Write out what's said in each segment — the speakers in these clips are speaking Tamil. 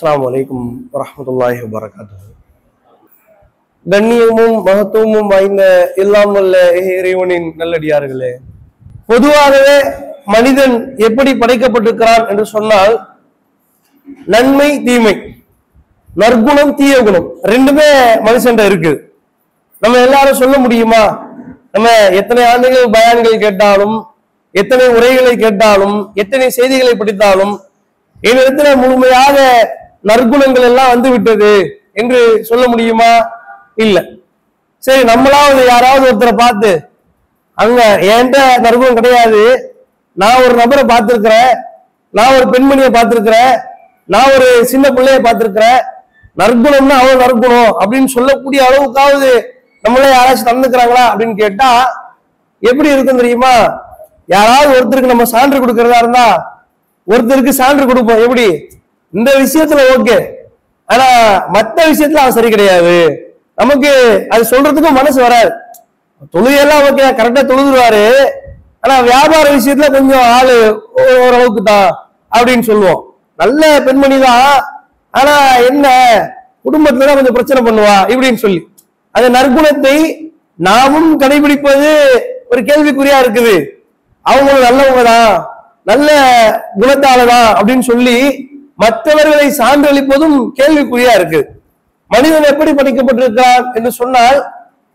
அஸ்ஸலாமு அலைக்கும் வரஹ்மத்துல்லாஹி வபரகாத்துஹு. கண்ணியமும் மகத்துவமும் வாய்ந்த எல்லாம் வல்ல இறைவனின் நல்லடியார்களே, பொதுவாகவே மனிதன் எப்படி படைக்கப்பட்டிருக்கிறான் என்று சொன்னால், நன்மை தீமை, நற்குணம் தீய குணம் ரெண்டுமே மனுஷன் இருக்குது. நம்ம எல்லாரும் சொல்ல முடியுமா? நம்ம எத்தனை ஆண்டுகள் பயான்கள் கேட்டாலும், எத்தனை உரைகளை கேட்டாலும், எத்தனை செய்திகளை படித்தாலும் என்னிடத்துல முழுமையாக நற்குணங்கள் எல்லாம் வந்து விட்டது என்று சொல்ல முடியுமா? இல்ல. சரி, நம்மளாவது யாராவது ஒருத்தரை பார்த்து, அங்க என்கிட்ட நற்குணம் கிடையாது, நான் ஒரு நபரை பார்த்திருக்கிறேன், நான் ஒரு பெண்மணியை பார்த்திருக்கிறேன், நான் ஒரு சின்ன பிள்ளைய பார்த்திருக்கிறேன், நற்குணம்னா அவன் நற்குணம் அப்படின்னு சொல்லக்கூடிய அளவுக்காவது நம்மளே யாராச்சும் தந்துக்கிறாங்களா அப்படின்னு கேட்டா எப்படி இருக்கும் தெரியுமா? யாராவது ஒருத்தருக்கு நம்ம சான்று கொடுக்கறதா இருந்தா ஒருத்தருக்கு சான்று கொடுப்போம். எப்படி? இந்த விஷயத்துல ஓகே, ஆனா மற்ற விஷயத்துல அவன் சரி கிடையாது. நமக்கு அது சொல்றதுக்கும் மனசு வராது. தொழுகையெல்லாம் ஓகே, கரெக்டா தொழுதுருவாரு, ஆனா வியாபார விஷயத்துல கொஞ்சம் ஆளு ஓரளவுக்கு தான் அப்படின்னு சொல்லுவோம். நல்ல பெண்மணி தான், ஆனா என்ன குடும்பத்துலதான் கொஞ்சம் பிரச்சனை பண்ணுவா இப்படின்னு சொல்லி அந்த நற்குணத்தை நாமும் கடைபிடிப்பது ஒரு கேள்விக்குறியா இருக்குது. அவங்களும் நல்லவங்க தான், நல்ல குணத்தாலதான் அப்படின்னு சொல்லி மற்றவர்களை சான்றளிப்பதும் கேள்விக்குறியா இருக்கு. மனிதன் எப்படி படைக்கப்பட்டிருக்கிறான் என்று சொன்னால்,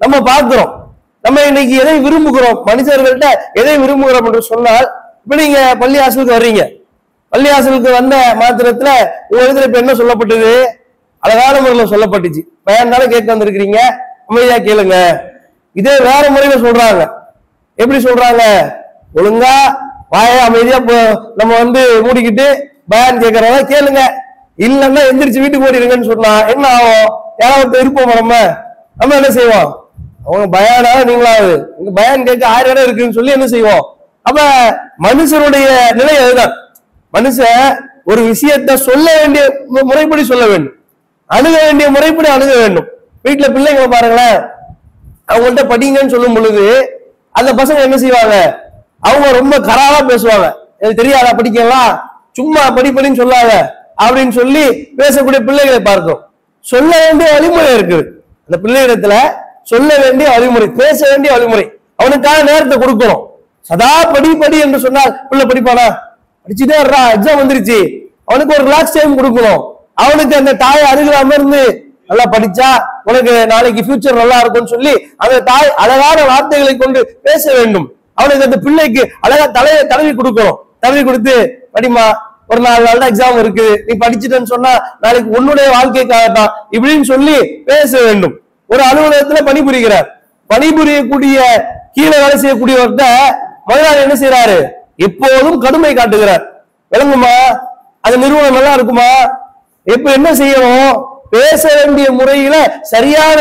நம்ம பார்க்கிறோம், நம்ம இன்னைக்கு எதை விரும்புகிறோம், மனிதர்கள்ட்ட எதை விரும்புகிறோம் என்று சொன்னால், இப்ப நீங்க பள்ளிவாசலுக்கு வர்றீங்க, பள்ளிவாசலுக்கு வந்த மாத்திரத்துல உங்களுக்கு இப்ப என்ன சொல்லப்பட்டது? அழகான முறையில சொல்லப்பட்டுச்சு. பயனால கேட்க வந்திருக்கிறீங்க, அமைதியா கேளுங்க. இதே வேற முறையில சொல்றாங்க. எப்படி சொல்றாங்க? ஒழுங்கா வாய அமைதியா நம்ம மூடிக்கிட்டு பயான் கேட்கறதா கேளுங்க, இல்லன்னா எந்திரிச்சு வீட்டுக்கு ஓடிடுங்கன்னு சொன்னா என்ன ஆகும்? யாராவது இருப்போம், நம்ம என்ன செய்வோம்? அவங்க பயானால நீங்களாவது இங்க பயான் கேட்க 1000 இடம் இருக்குன்னு சொல்லி என்ன செய்வோம்? அப்ப மனுஷனுடைய நிலை அதுதான். மனுஷன் ஒரு விஷயத்த சொல்ல வேண்டிய முறைப்படி சொல்ல வேண்டும், அணுக வேண்டிய முறைப்படி அணுக வேண்டும். வீட்டுல பிள்ளைங்களை பாருங்களேன், அவங்கள்ட்ட படிங்கன்னு சொல்லும் பொழுது அந்த பசங்க என்ன செய்வாங்க? அவங்க ரொம்ப கராரா பேசுவாங்க. எனக்கு தெரியாதா படிக்கலாம், சும்மா படிப்படின்னு சொல்லாத அப்படின்னு சொல்லி பேசக்கூடிய பிள்ளைகளை பார்க்கிறோம். சொல்ல வேண்டிய வழிமுறை இருக்குது அந்த பிள்ளைகளிடத்துல, சொல்ல வேண்டிய வழிமுறை, பேச வேண்டிய வழிமுறை, அவனுக்கான நேரத்தை கொடுக்கணும். சதா படி படி என்று சொன்னால் பிள்ளை படிப்பானா? படிச்சுட்டே வர்றா, எக்ஸாம் வந்துருச்சு, அவனுக்கு ஒரு ரிலாக்ஸ் டைம் கொடுக்கணும். அவனுக்கு அந்த தாயை அருகிலாம இருந்து நல்லா படிச்சா உனக்கு நாளைக்கு ஃபியூச்சர் நல்லா இருக்கும்னு சொல்லி அந்த தாய் அழகான வார்த்தைகளை கொண்டு பேச வேண்டும். அவனுக்கு அந்த பிள்ளைக்கு அழகா தலையை தடவி கொடுக்கணும். தடவி கொடுத்து, படிமா, ஒரு 4 நாள் தான் எக்ஸாம் இருக்குது, நீ படிச்சுட்டேன்னு சொன்னா நாளைக்கு உன்னுடைய வாழ்க்கைக்காகத்தான் இப்படின்னு சொல்லி பேச வேண்டும். ஒரு அலுவலகத்துல பணிபுரிகிறார், பணிபுரியக்கூடிய கீழே வேலை செய்யக்கூடியவர்கிட்ட முதலாளி என்ன செய்யறாரு? எப்போதும் கடுமை காட்டுகிறார். விளங்குமா? அது நிறுவனம் நல்லா இருக்குமா? எப்ப என்ன செய்யணும்? பேச வேண்டிய முறையில சரியான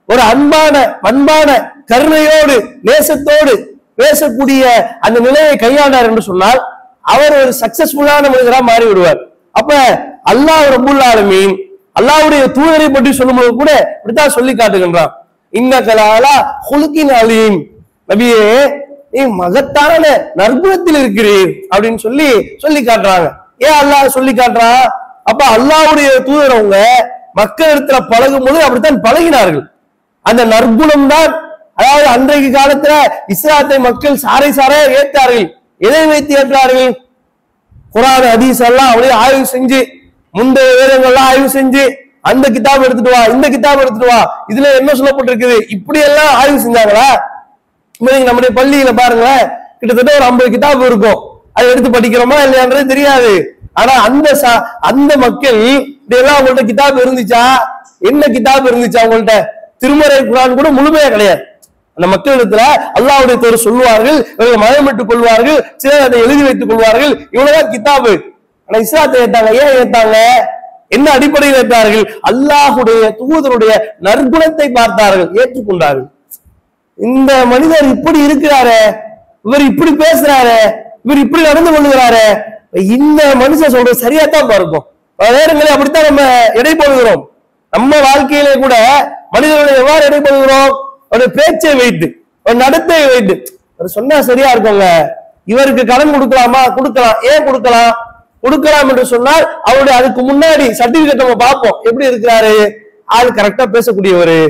ஒரு அன்பான பண்பான கருணையோடு நேசத்தோடு பேசக்கூடிய அந்த நிலையை கையாண்டார் என்று சொன்னால் அவர் ஒரு சக்சஸ்ஃபுல்லான மனிதராக மாறி விடுவார். அப்ப அல்லாஹ் ரப்புல் ஆலமீன் அல்லாஹ்வுடைய தூதரை பற்றி சொல்லும்போது கூட இப்படித்தான் சொல்லி காட்டுகின்றான். இன்னகலா ஹுலுகின் அலீம், நபியே நீ மகத்தான நற்குணத்தில் இருக்கிறீர் அப்படின்னு சொல்லி காட்டுறாங்க. ஏன் அல்லாஹ் சொல்லி காட்டுறான்? அப்ப அல்லாஹ்வுடைய தூதரவங்க மக்கள் இடத்துல பழகும் போது அப்படித்தான் பழகினார்கள். அந்த நற்குணம் தான், அதாவது அன்றைக்கு காலத்துல இஸ்லாத்தை மக்கள் சாரை சாரையா ஏற்றார்கள். எதை வைத்து ஏற்றார்கள்? குர்ஆன் ஹதீஸ் எல்லாம் அப்படியே ஆய்வு செஞ்சு, முந்தைய வேதங்கள்லாம் ஆய்வு செஞ்சு, அந்த கிதாப் எடுத்துட்டு வா, இந்த கிதாப் எடுத்துட்டு வா, இதுல என்ன சொல்லப்பட்டிருக்குது, இப்படி எல்லாம் ஆய்வு செஞ்சாங்களா? நம்முடைய பள்ளியில பாருங்களேன், கிட்டத்தட்ட ஒரு 50 கிதாப் இருக்கும். அதை எடுத்து படிக்கிறோமா இல்லையான்றது தெரியாது. ஆனா அந்த மக்கள் இதெல்லாம் அவங்கள்ட்ட கிதாப் இருந்துச்சா? என்ன கிதாப் இருந்துச்சு அவங்கள்ட்ட? திருமறை குர்ஆன் கூட முழுமையா கிடையாது. அந்த மக்களிடத்துல அல்லாஹ்வுடைய தூதர் சொல்லுவார்கள், இவர்கள் மயமிட்டுக் கொள்வார்கள், சிலர் அதை எழுதி வைத்துக் கொள்வார்கள், இவ்வளவுதான் கிதாபு. ஆனா இஸ்லாத்தை ஏத்தாங்க. ஏன் ஏத்தாங்க? என்ன அடிப்படையில் ஏற்றார்கள்? அல்லாஹ்வுடைய தூதருடைய நற்குணத்தை பார்த்தார்கள், ஏற்றுக்கொண்டார்கள். இந்த மனிதர் இப்படி இருக்கிறாரு, இவர் இப்படி பேசுறாரு, இவர் இப்படி நடந்து கொள்ளுகிறாரு, இந்த மனுஷன் சொல்றது சரியாத்தான் இருக்கும். நேரங்களே அப்படித்தான் நம்ம எடை போடுகிறோம். நம்ம வாழ்க்கையிலே கூட மனிதர்களை எவ்வாறு எடை போடுகிறோம்? ஒரு பேச்சை வைத்து, ஒரு நடத்தையை வைத்து. அவர் சொன்னா சரியா இருக்குங்க, இவருக்கு கடன் கொடுக்கலாமா? கொடுக்கலாம். ஏன் கொடுக்கலாம்? கொடுக்கலாம் என்று சொன்னால் அவருடைய அதுக்கு முன்னாடி சர்டிபிகேட் நம்ம பார்ப்போம். எப்படி இருக்கிறாரு, ஆள் கரெக்டா பேசக்கூடியவரு,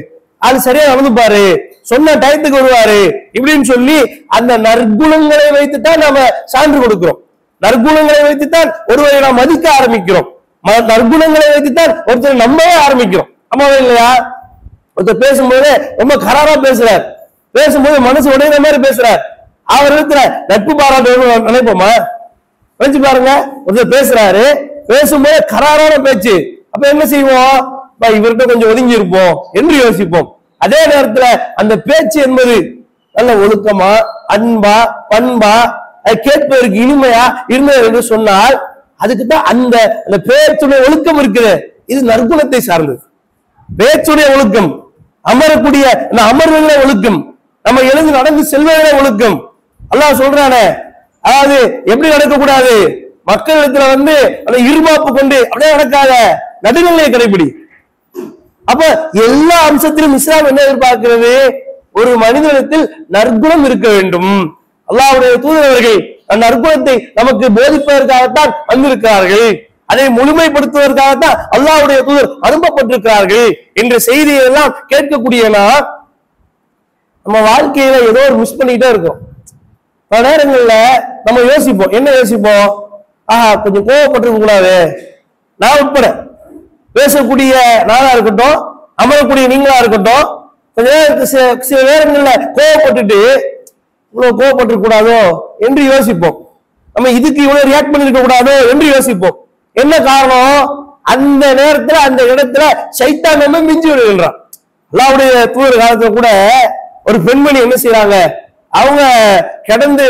ஆள் சரியா நடந்துப்பாரு, சொன்ன டயத்துக்கு வருவாரு இப்படின்னு சொல்லி அந்த நற்குணங்களை வைத்துத்தான் நாம சான்று கொடுக்கிறோம். நற்குணங்களை வைத்துத்தான் ஒருவரை நாம் மதிக்க ஆரம்பிக்கிறோம். நற்குணங்களை வைத்துத்தான் ஒருத்தரை நம்பவே ஆரம்பிக்கிறோம். ஆமாவே இல்லையா? ஒருத்தர் பேசும்போது ரொம்ப கராரா பேசுறார், பேசும்போது மனசு உடையிற மாதிரி பேசுறார், அவர் இடத்துல நட்பு பாராட்டு நினைப்போமா? நினைச்சு பாருங்க. ஒருத்தர் பேசுறாரு, பேசும்போது கராரான பேச்சு, அப்ப என்ன செய்வோம்? இவர்கிட்ட கொஞ்சம் ஒதுங்கி இருப்போம் என்று யோசிப்போம். அதே நேரத்துல அந்த பேச்சு என்பது நல்ல ஒழுக்கமா, அன்பா, பண்பா, கேட்பதற்கு இனிமையா இருந்தது என்று சொன்னால் அதுக்குதான் அந்த பேச்சுடைய ஒழுக்கம் இருக்குது. இது நற்குணத்தை சார்ந்தது. பேச்சுடைய ஒழுக்கம், அமரக்கூடிய அந்த அமர்வுகள ஒழுக்கம், நம்ம எழுந்து நடந்து செல்வதே ஒழுக்கம். அல்லாஹ் சொல்றானே, அதாவது எப்படி நடக்கக்கூடாது, மக்களிடத்துல அந்த இருமாப்பு கொண்டு அப்படியே நடக்காத, நடுநிலையை கடைபிடி. அப்ப எல்லா அம்சத்திலும் இஸ்லாம் என்ன எதிர்பார்க்கிறது? ஒரு மனிதனிடத்தில் நற்குணம் இருக்க வேண்டும். அல்லாஹ்வுடைய தூதர் அவர்கள் அந்த நற்குணத்தை நமக்கு போதிப்பதற்காகத்தான் வந்திருக்கிறார்கள், அதை முழுமைப்படுத்துவதற்காகத்தான் அல்லாஹ்வுடைய தூதர் அனுப்பப்பட்டிருக்கிறார்கள் என்ற செய்தியை எல்லாம் கேட்கக்கூடியனா நம்ம வாழ்க்கையில ஏதோ ஒரு மிஸ் பண்ணிட்டே இருக்கோம். பல நேரங்கள்ல நம்ம யோசிப்போம், என்ன யோசிப்போம்? கொஞ்சம் கோவப்பட்டிருக்க கூடாது. நான் உட்பட பேசக்கூடிய நானா இருக்கட்டும், அமரக்கூடிய நீங்களா இருக்கட்டும், சில நேரங்கள்ல கோவப்பட்டுட்டு இவ்வளவு கோவப்பட்டிருக்க கூடாதோ என்று யோசிப்போம். நம்ம இதுக்கு இவ்வளவு ரியாக்ட் பண்ணிருக்க கூடாதோ என்று யோசிப்போம். என்ன காரணம்? அந்த நேரத்துல அந்த இடத்துல சைத்தான் நம்ம மிஞ்சி விடுகின்றான். அல்லாஹ்வுடைய தூதர் காலத்துல கூட ஒரு பெண்மணி என்ன செய்யறாங்க, அவங்க கிடந்து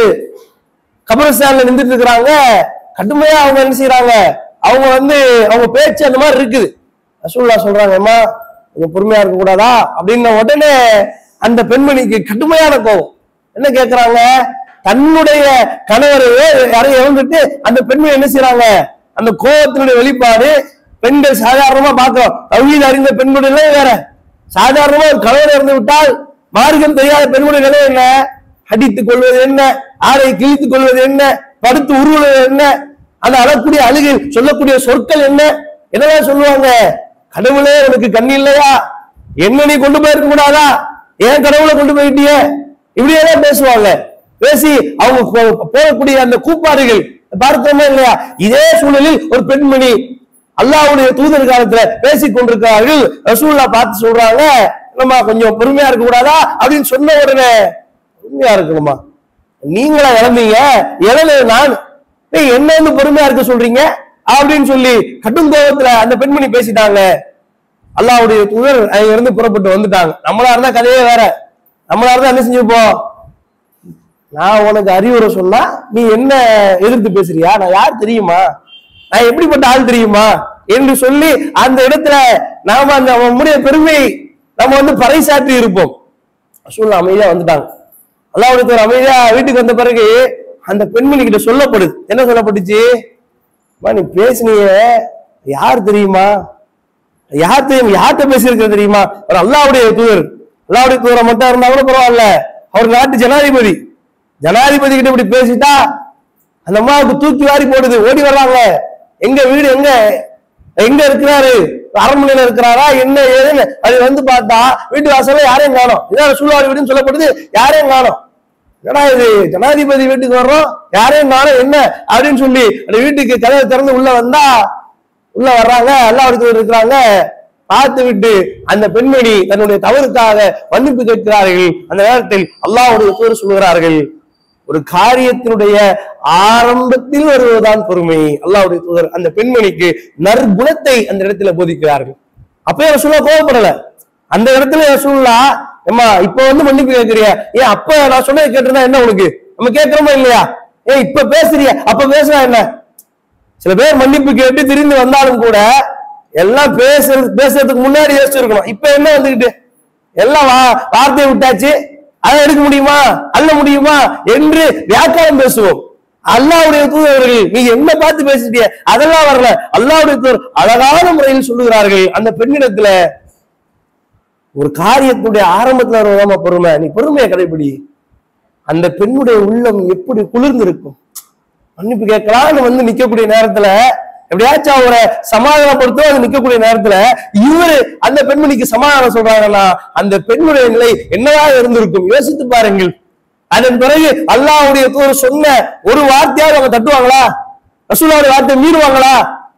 கபரஸ்தான்ல நின்றுட்டு இருக்கிறாங்க. கடுமையா அவங்க என்ன செய்யறாங்க, அவங்க அவங்க பேச்சு அந்த மாதிரி இருக்குது. ரசூலுல்லாஹ் சொல்றாங்க, அம்மா கொஞ்சம் பொறுமையா இருக்க கூடாதா அப்படின்ன உடனே அந்த பெண்மணிக்கு கடுமையான கோபம். என்ன கேட்கிறாங்க, தன்னுடைய கணவரையே யாரையும் இழந்துட்டு அந்த பெண்மணி என்ன செய்யறாங்க, அந்த கோபத்தினுடைய வெளிப்பாடு. பெண்கள் சாதாரணமா பார்க்கிறோம், தௌஹீத் அறிந்த பெண்களுடைய வேற. சாதாரணமா ஒரு கணவர் இறந்து விட்டால் மார்க்கம் தெரியாத பெண்களுடைய நிலை என்ன? அடித்துக் கொள்வது என்ன, ஆடை கிழித்துக் கொள்வது என்ன, படுத்து உருவது என்ன, அந்த அழக்கூடிய அழுகை சொல்லக்கூடிய சொற்கள் என்ன, என்னதான் சொல்லுவாங்க? கடவுளே உனக்கு கண்ணு இல்லையா, என்ன நீ கொண்டு போயிருக்க கூடாதா, ஏன் கடவுளை கொண்டு போயிட்டிய, இப்படியெல்லாம் பேசுவாங்க. பேசி அவங்க போகக்கூடிய அந்த கூப்பாடுகள் பார்க்கிறோமா இல்லையா? இதே சூழலில் ஒரு பெண்மணி அல்லாஹ்வுடைய தூதர் காலத்துல பேசிக் கொண்டிருக்கிறார்கள். ரசூலுல்லாஹ் பார்த்து சொல்றாங்க, நம்ம கொஞ்சம் பொறுமையா இருக்க கூடாதா அப்படின்னு சொன்ன உடனே, பொறுமையா இருக்கணுமா, நீங்களா இழந்தீங்க, இழந்தது நான், என்ன பொறுமையா இருக்க சொல்றீங்க அப்படின்னு சொல்லி கடும் கோபத்துல அந்த பெண்மணி பேசிட்டாங்க. அல்லாஹ்வுடைய தூதர் அங்க இருந்து புறப்பட்டு வந்துட்டாங்க. நம்மளா இருந்தா கதையே வேற. நம்மளா இருந்தா என்ன செஞ்சுப்போம், நான் உனக்கு அறிவுரை சொன்னா நீ என்ன எதிர்த்து பேசுறியா, நான் யார் தெரியுமா, நான் எப்படிப்பட்ட ஆள் தெரியுமா என்று சொல்லி அந்த இடத்துல நாம அந்த நம்முடைய பெருமையை நம்ம பறைசாற்றி இருப்போம். ரசூலுல்லாஹ் அமைதியா வந்துட்டாங்க. அல்லாஹ்வுடைய தூதர் அமைதியா வீட்டுக்கு வந்த பிறகு அந்த பெண்மணி கிட்ட சொல்லப்படுது. என்ன சொல்லப்பட்டுச்சு? நீ பேசினிய யார் தெரியுமா, யார் தெரியும், யார்கிட்ட பேசியிருக்க தெரியுமா? ஒரு அல்லாஹ்வுடைய தூதர். அல்லாஹ்வுடைய தூதரை மட்டும் இருந்தா கூட பரவாயில்ல, அவர் நாட்டு ஜனாதிபதி. ஜனாதிபதி கிட்ட இப்படி பேசிட்டா அந்த அம்மாவுக்கு தூக்கி வாரி போடுது, ஓடி வர்றாங்க. எங்க வீடு எங்க எங்க இருக்கிறாரு, அரண்மனையில இருக்கிறாரா என்ன ஏதுன்னு அது பார்த்தா வீட்டு வாசல்ல யாரையும் காணோம். இதான் சூழ்வாரி வீடுன்னு சொல்லப்படுது, யாரையும் காணோம். ஏன்னா இது ஜனாதிபதி வீட்டுக்கு வர்றோம், யாரையும் காணோம் என்ன அப்படின்னு சொல்லி அந்த வீட்டுக்கு கதவை திறந்து உள்ள வந்தா உள்ள வர்றாங்க, அல்லாஹ்வுடைய இருக்கிறாங்க. பார்த்து விட்டு அந்த பெண்மணி தன்னுடைய தவறுக்காக மன்னிப்பு கேட்கிறார்கள். அந்த நேரத்தில் அல்லாஹ்வுடைய தூதர் சொல்கிறார்கள், ஒரு காரியத்தினுடைய ஆரம்பத்தில் வருவதுதான் பொறுமை. அல்லாஹ்வுடைய தூதர் அந்த பெண்மணிக்கு நற்குணத்தை அந்த இடத்துல போதிக்கிறார்கள். அப்பயே ரசூலுல்லாஹ் கோபப்படல. அந்த இடத்துல ரசூலுல்லாஹ், அம்மா இப்ப மன்னிப்பு கேட்கிறிய, ஏன் அப்ப நான் சொன்னதை கேட்டிருந்தா என்ன உனக்கு, நம்ம கேட்கிறோமா இல்லையா, ஏன் இப்ப பேசுறிய, அப்ப பேசுறா என்ன? சில பேர் மன்னிப்பு கேட்டு திரும்பி வந்தாலும் கூட எல்லாம் பேசுறதுக்கு முன்னாடி யோசிச்சிருக்கணும். இப்ப என்ன வந்துகிட்டு எல்லாம் வார்த்தையை விட்டாச்சு, அதை எடுக்க முடியுமா, அல்ல முடியுமா என்று வியாக்கியானம் பேசுவோம். அல்லாஹ்வுடைய தூதர்கள் நீ என்ன பார்த்து பேசிட்டிய அதெல்லாம் வரல. அல்லாஹ்வுடைய தூதர் அழகான முறையில் சொல்லுகிறார்கள், அந்த பெண்ணிடத்துல ஒரு காரியத்துடைய ஆரம்பத்துல வருவதாம பொறுமை, நீ பொறுமையை கடைபிடி. அந்த பெண்ணுடைய உள்ளம் எப்படி குளிர்ந்து இருக்கும், மன்னிப்பு கேட்கலாம்னு வந்து நிக்கக்கூடிய நேரத்துல எப்படியாச்சும் அவரை சமாதானப்படுத்தும் அது நிக்கக்கூடிய நேரத்துல இவரு அந்த பெண்மணிக்கு சமாதானம் சொல்றாங்கன்னா அந்த பெண்ணுடைய நிலை என்னதான் இருந்திருக்கும் யோசித்து பாருங்கள். அதன் பிறகு அல்லாஹ்வுடைய தூதர் சொன்ன ஒரு வார்த்தையாவது அவங்க தட்டுவாங்களா? ரசூலுல்லாஹ்வுடைய வார்த்தை மீறுவாங்களா?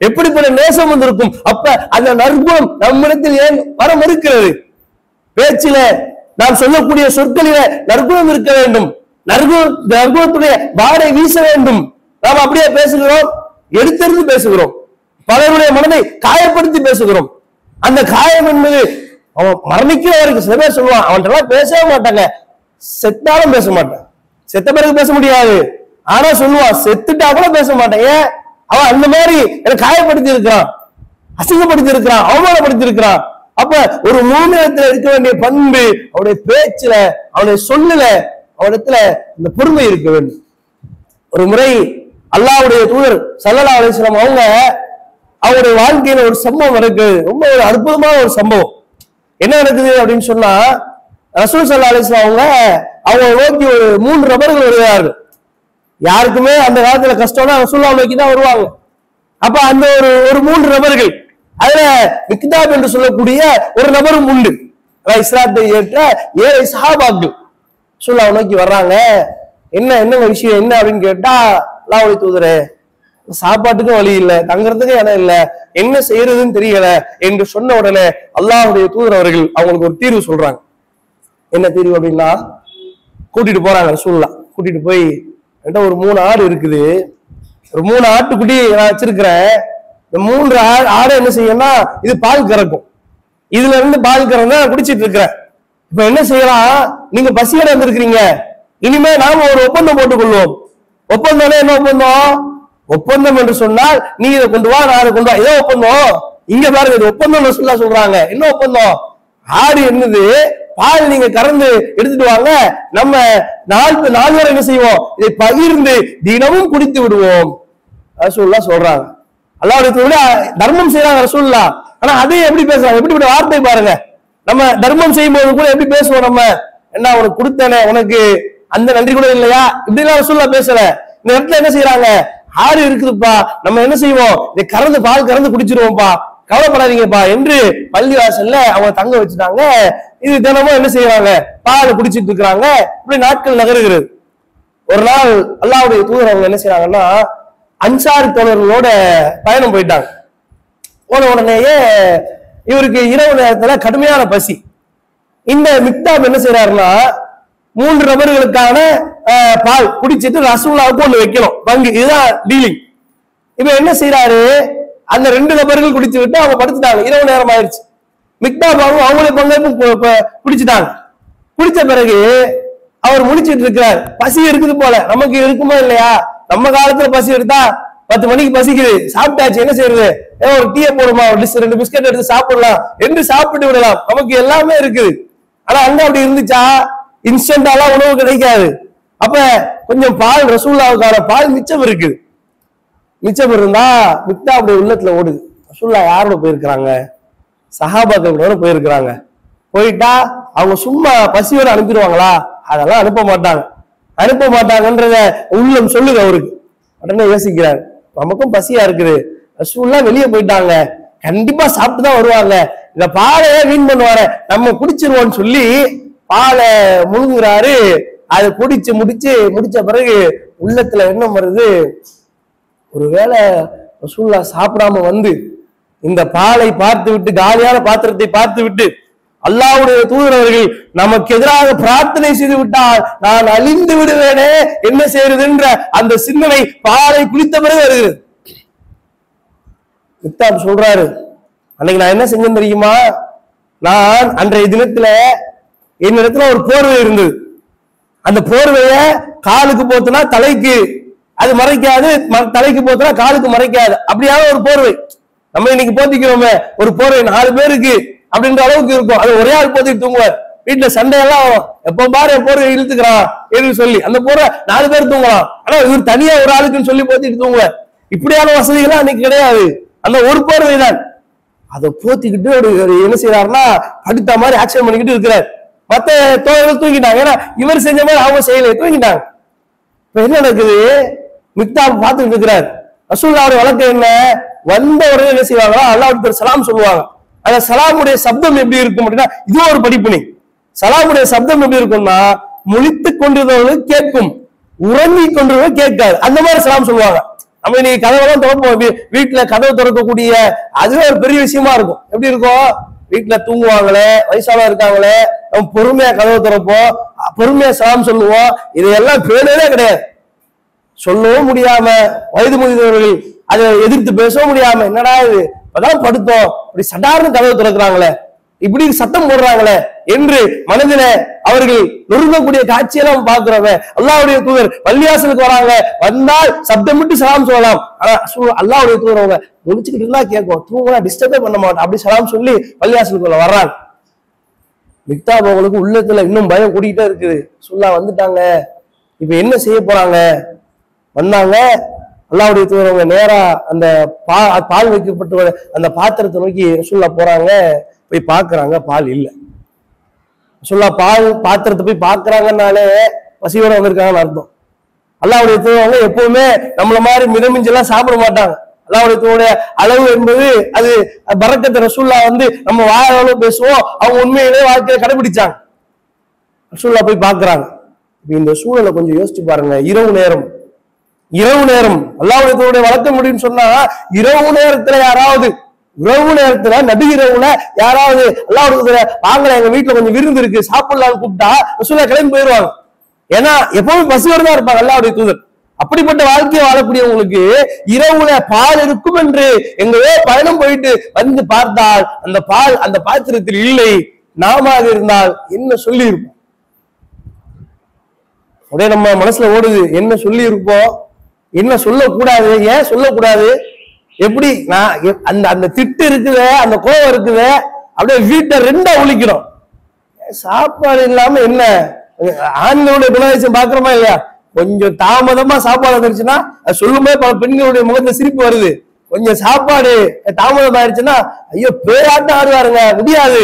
எப்படிப்பட்ட நேசம் வந்திருக்கும். அப்ப அந்த நற்குணம் நம்மிடத்தில் ஏன் வர மறுக்கிறது? பேச்சில நாம் சொல்லக்கூடிய சொற்களில நற்குணம் இருக்க வேண்டும். நற்குணத்துடைய வாடை வீச வேண்டும். நாம் அப்படியே பேசுகிறோம், எடுத்தெடுத்து பேசுகிறோம், பலருடைய மனதை காயப்படுத்தி பேசுகிறோம். அந்த காயம் என்பது அவன் மரணிக்கிற வரைக்கும் சில பேர் சொல்லுவான், அவன்கிட்ட பேசவே மாட்டாங்க, செத்தாலும் பேச மாட்டான். செத்த பிறகு பேச முடியாது, ஆனா சொல்லுவான் செத்துட்டா கூட பேச மாட்டேன். ஏன்? அவன் அந்த மாதிரி எனக்கு காயப்படுத்தி இருக்கிறான், அசிங்கப்படுத்தி இருக்கிறான், அவமானப்படுத்தி இருக்கிறான். அப்ப ஒரு மூமினத்துல இருக்க வேண்டிய பண்பு அவனுடைய பேச்சுல, அவனுடைய சொல்லுல, அவனிடத்துல இந்த பொறுமை இருக்க வேண்டும். ஒரு முறை அல்லாஹ்வுடைய தூதர் ஸல்லல்லாஹு அலைஹி வஸல்லம் அவருடைய வாழ்க்கையில ஒரு சம்பவம் இருக்கு. ரொம்ப ஒரு அற்புதமான ஒரு சம்பவம். என்ன நடக்குது அப்படின்னு சொன்னா, ரசூல் ஸல்லல்லாஹு அலைஹி வஸல்லம் அவங்க நோக்கி ஒரு 3 நபர்கள் வருவார்கள். யாருக்குமே அந்த காலத்துல கஷ்டம்னா ரசூலுல்லாஹ் நோக்கி தான் வருவாங்க. அப்ப அந்த ஒரு 3 நபர்கள், அதுல மிக்தாப் என்று சொல்லக்கூடிய ஒரு நபரும் உண்டு. இஸ்லாத்தை ஏற்ற 7 சஹாபாக்கள் ரசூலுல்லாஹ் நோக்கி வர்றாங்க. என்ன விஷயம் என்ன அப்படின்னு கேட்டா, அல்லாஹ்வுடைய தூதரே, சாப்பாட்டுக்கும் வழி இல்லை, தங்கறதுக்கும் இடம் இல்லை, என்ன செய்யறதுன்னு தெரியல என்று சொன்ன உடனே அல்லாஹ்வுடைய தூதர் அவர்கள் அவங்களுக்கு ஒரு தீர்வு சொல்றாங்க. என்ன தீர்வு அப்படின்னா, கூட்டிட்டு போறாங்க ரசூலுல்லாஹ். கூட்டிட்டு போய் என்கிட்ட ஒரு 3 ஆடு இருக்குது, ஒரு 3 ஆட்டுக்குட்டி நான் வச்சிருக்கிறேன். இந்த 3 ஆடை என்ன செய்யணும்னா, இது பால் கறக்கும், இதுல இருந்து பால் கறந்து நான் குடிச்சிட்டு இருக்கிறேன். இப்ப என்ன செய்யலாம், நீங்க பசியோட வந்திருக்கிறீங்க, இனிமே நாம ஒரு ஒப்பந்தம் போட்டுக் கொள்வோம். ஒப்பந்தம் என்ன ஒப்பந்தம்? ஒப்பந்தம் என்று சொன்னால் நீ இதை கொண்டு வா, நான் அதை கொண்டு வா, இதோ ஒப்பந்தம். இங்க பாருங்க, இது ஒப்பந்தம் ரசூலுல்லாஹ் சொல்றாங்க. என்ன ஒப்பந்தம்? ஆடு என்னது, பால் நீங்க கறந்து எடுத்துட்டு வாங்க, நம்ம நாலு வரை என்ன செய்வோம், இதை பகிர்ந்து தினமும் குடித்து விடுவோம் ரசூலுல்லாஹ் சொல்றாங்க. அல்லாஹ்வுடைய தர்மம் செய்யறாங்க ரசூலுல்லாஹ். ஆனா அதே எப்படி பேசுறாங்க, எப்படிப்பட்ட வார்த்தை பாருங்க. நம்ம தர்மம் செய்யும் போது கூட எப்படி பேசுவோம், நம்ம என்ன உனக்கு கொடுத்தனே, உனக்கு அந்த நன்றி கூட இல்லையா, இப்படிலாம் ரசூலுல்லாஹ் பேசல. இந்த இடத்துல என்ன செய்யறாங்க, ஆறு இருக்குதுப்பா, நம்ம என்ன செய்வோம், இதை கறந்து பால் கறந்து குடிச்சிருவோம்ப்பா, கவலைப்படாதீங்கப்பா என்று பள்ளிவாசல்ல அவங்க தங்க வச்சுட்டாங்க. இது தினமும் என்ன செய்யறாங்க, பால் குடிச்சிட்டு இருக்கிறாங்க. இப்படி நாட்கள் நகருகிறது. ஒரு நாள் அல்லாஹ்வுடைய தூதர் அவங்க என்ன செய்யறாங்கன்னா, அன்சார் தோழர்களோட பயணம் போயிட்டாங்க. போன உடனேயே இவருக்கு இரவு நேரத்துல கடுமையான பசி. இந்த மிக்தாப் என்ன செய்யறாருன்னா, 3 நபர்களுக்கான பால் குடிச்சிட்டு ரசூலுல்லாஹ்வுக்கு ஒண்ணு வைக்கணும் பங்கு, இதுதான் டீலிங். இப்ப என்ன செய்யறாரு, அந்த 2 நபர்கள் குடிச்சு விட்டு அவங்க படுத்துட்டாங்க, இரவு நேரம் ஆயிடுச்சு. மிக்தாப் அவங்களுடைய பங்கு குடிச்சுட்டாங்க. குடிச்ச பிறகு அவர் முடிச்சிட்டு இருக்கிறார். பசி இருக்குது போல, நமக்கு இருக்குமா இல்லையா, நம்ம காலத்துல பசி எடுத்தா 10 மணிக்கு பசிக்குது, சாப்பிட்டாச்சு, என்ன செய்யறது, ஒரு டீயை போடுமா, ஒரு 2 பிஸ்கட் எடுத்து சாப்பிடலாம் என்று சாப்பிட்டு விடலாம், நமக்கு எல்லாமே இருக்குது. ஆனா அங்க அப்படி இருந்துச்சா, இன்ஸ்டன்டாலாம் உணவு கிடைக்காது. அப்ப கொஞ்சம் பால், ரசூலுல்லாஹ்வுக்கான பால் மிச்சம் இருக்குது. மிச்சம் இருந்தா மிக்தாபுடைய உள்ளத்துல ஓடுது, ரசூலுல்லாஹ் யாரோட போயிருக்கிறாங்க, சஹாபாக்களோட போயிருக்கிறாங்க. போயிட்டா அவங்க சும்மா பசியோட அனுப்பிடுவாங்களா, அதெல்லாம் அனுப்ப மாட்டாங்கன்றத உள்ளம் சொல்லுது அவருக்கு. உடனே யோசிக்கிறார், நமக்கும் பசியா இருக்குது, ரசூலுல்லாஹ் வெளியே போயிட்டாங்க, கண்டிப்பா சாப்பிட்டு தான் வருவாங்க, இந்த பாலையே வீண் பண்ணுவாரு, நம்ம குடிச்சிருவோம்னு சொல்லி பாலை முழுங்குறாரு. அதை முடிச்ச பிறகு உள்ளத்துல என்ன வருது, ஒருவேளை ரசூலுல்லாஹ் சாப்பிடாம வந்து இந்த பாலை பார்த்து விட்டு, காலியான பாத்திரத்தை பார்த்து விட்டு அல்லாஹ்வுடைய தூதர் அவர்கள் நமக்கு எதிராக பிரார்த்தனை செய்து விட்டால் நான் அழிந்து விடுவேனே, என்ன செய்யறதுன்ற அந்த சிந்தனை பாலை குடித்த பிறகு வருகிறது. மிக்தாப் சொல்றாரு, அன்னைக்கு நான் என்ன செஞ்சேன் தெரியுமா, நான் அன்றைய தினத்துல என்னிடத்துல ஒரு போர்வை இருந்தது, அந்த போர்வைய காலுக்கு போத்துனா தலைக்கு அது மறைக்காது, தலைக்கு போத்துனா காலுக்கு மறைக்காது, அப்படியான ஒரு போர்வை. நம்ம இன்னைக்கு போத்திக்கிறோமே ஒரு போர்வை 4 பேருக்கு அப்படின்ற அளவுக்கு இருக்கும், அது ஒரே ஆள் போத்திட்டு தூங்குவார். வீட்டுல சண்டையெல்லாம் வரும், எப்ப பாரு என் போர்வை இழுத்துக்கிறான் என்று சொல்லி அந்த போர்வை 4 பேர் தூங்கலாம், ஆனா இவர் தனியா ஒரு ஆளுக்குன்னு சொல்லி போத்திட்டு தூங்குவார். இப்படியான வசதிகள்லாம் அன்னைக்கு கிடையாது, அந்த ஒரு போர்வை தான். அதை போத்திக்கிட்டு என்ன செய்யறாருன்னா, படுத்த மாதிரி ஆக்ஷன் பண்ணிக்கிட்டு இருக்கிறார். மத்த தோழர்கள் தூங்கிட்டாங்க, ஏன்னா இவர் செஞ்ச மாதிரி அவங்க செய்யல, தூங்கிட்டாங்க. இப்ப என்ன நடக்குது, மிக்தாப் பார்த்துட்டு இருக்கிறார். ரசூலுல்லாஹ்வுடைய வழக்கம் என்ன, வந்த உடனே என்ன செய்வாங்க, அல்லாஹ்வுக்கு சலாம் சொல்லுவாங்க. அந்த சலாமுடைய சப்தம் எப்படி இருக்கும் அப்படின்னா, இது ஒரு படிப்பினை. சலாமுடைய சப்தம் எப்படி இருக்கும்னா, முழித்துக் கொண்டிருந்தவர்களுக்கு கேட்கும், உறங்கி கொண்டிருந்தவர்கள் கேட்காது. அந்த மாதிரி சலாம் சொல்லுவாங்க. நம்ம இன்னைக்கு கதவெல்லாம் திறப்போம், வீட்டுல கதவு திறக்கக்கூடிய அதுவே ஒரு பெரிய விஷயமா இருக்கும். எப்படி இருக்கும், வீட்டுல தூங்குவாங்களே, வயசானவங்க இருக்காங்களே, நம்ம பொறுமையா கதவு திறப்போம், பொறுமையா சலாம் சொல்லுவோம். இதையெல்லாம் பேரே கிடையாது. சொல்லவும் முடியாம, வயது முதிர்ந்தவர்கள் அதை எதிர்த்து பேசவும் முடியாம, என்னடா இது இப்பதான் படுத்தோம், இப்படி சடார்னு கதவு திறக்கிறாங்களே, இப்படி சத்தம் போடுறாங்களே என்று மனதில அவர்கள் நொறுங்கக்கூடிய காட்சியெல்லாம் பார்க்கிறவங்க. அல்லாஹ்வுடைய தூதர் பள்ளிவாசலுக்கு வராங்க, வந்தால் சப்தமிட்டு சலாம் சொல்லலாம். ஆனா அல்லாஹ்வுடைய தூதர் அவங்க முடிச்சுக்கிட்டு இருந்தா கேட்கும், தூங்கலாம் டிஸ்டர்பே பண்ண மாட்டோம், அப்படி சலாம் சொல்லி பள்ளிவாசலுக்குள்ள வர்றாங்க. மிக்தாப் அவங்களுக்கு உள்ளத்துல இன்னும் பயம் கூட்டிகிட்டே இருக்குது. சொல்லா வந்துட்டாங்க, இப்ப என்ன செய்ய போறாங்க. வந்தாங்க, அல்லாஹ்வுடைய தூதர் அவங்க நேரா அந்த பால் வைக்கப்பட்ட அந்த பாத்திரத்தை நோக்கி ரசூலுல்லாஹ் போறாங்க. போய் பாக்குறாங்க, பால் இல்ல. ரசூலுல்லாஹ் பால் பாத்திரத்தை போய் பாக்குறாங்கன்னாலே பசியோட வந்திருக்காங்கன்னு அர்த்தம். அல்லாஹ்வுடைய தூதர் எப்பவுமே நம்மள மாதிரி மிதமிஞ்செல்லாம் சாப்பிட மாட்டாங்க. அல்லாஹ்வுடைய தூதருடைய அளவு என்பது அது பரக்கத்தை. ரசூலுல்லாஹ் நம்ம வாயால பேசுவோம், அவங்க உண்மையிலே வாழ்க்கையில கடைபிடிச்சாங்க. ரசூலுல்லாஹ் போய் பாக்குறாங்க. இந்த சூழலை கொஞ்சம் யோசிச்சு பாருங்க. இரவு நேரம் அல்லாஹ்வுடைய தூதருடைய வழக்கம் முடியும்னு சொன்னா, இரவு நேரத்துல யாராவது, இரவு நேரத்துல நடு இரவுல யாராவது அல்லாஹ்வுடைய தூதரை வாங்கல, எங்க வீட்டுல கொஞ்சம் விருந்து இருக்கு சாப்பிடலாம்னு கூப்பிட்டா ரசூலுல்லாஹ் கிளம்பி போயிடுவாங்க. ஏன்னா எப்பவுமே பசியோட தான் இருப்பாங்க அல்லாஹ்வுடைய தூதர். அப்படிப்பட்ட வாழ்க்கையை வாழக்கூடியவங்களுக்கு இரவுல பால் இருக்கும் என்று எங்கவே பயணம் போயிட்டு வந்து பார்த்தால் அந்த பால் அந்த பாத்திரத்தில் இல்லை. நாம இருந்தால் என்ன சொல்லி இருப்போம்? அப்படியே நம்ம மனசுல ஓடுது, என்ன சொல்லி இருப்போம், என்ன சொல்லக்கூடாது, ஏன் சொல்லக்கூடாது, எப்படி அந்த அந்த திட்டு இருக்குது, அந்த கோபம் இருக்குது, அப்படியே வீட்டை ரெண்டா ஒழிக்கிறோம். சாப்பாடு இல்லாம என்ன, ஆண்களுடைய குணாதிசயம் பாக்குறோமா இல்லையா? கொஞ்சம் தாமதமா சாப்பாடு வந்துருச்சுன்னா அது சொல்லும்போது பல பெண்களுடைய முகத்துல சிரிப்பு வருது. கொஞ்சம் சாப்பாடு தாமதம் ஆயிடுச்சுன்னா ஐயோ பேராட்டம் ஆடுவாருங்க, முடியாது,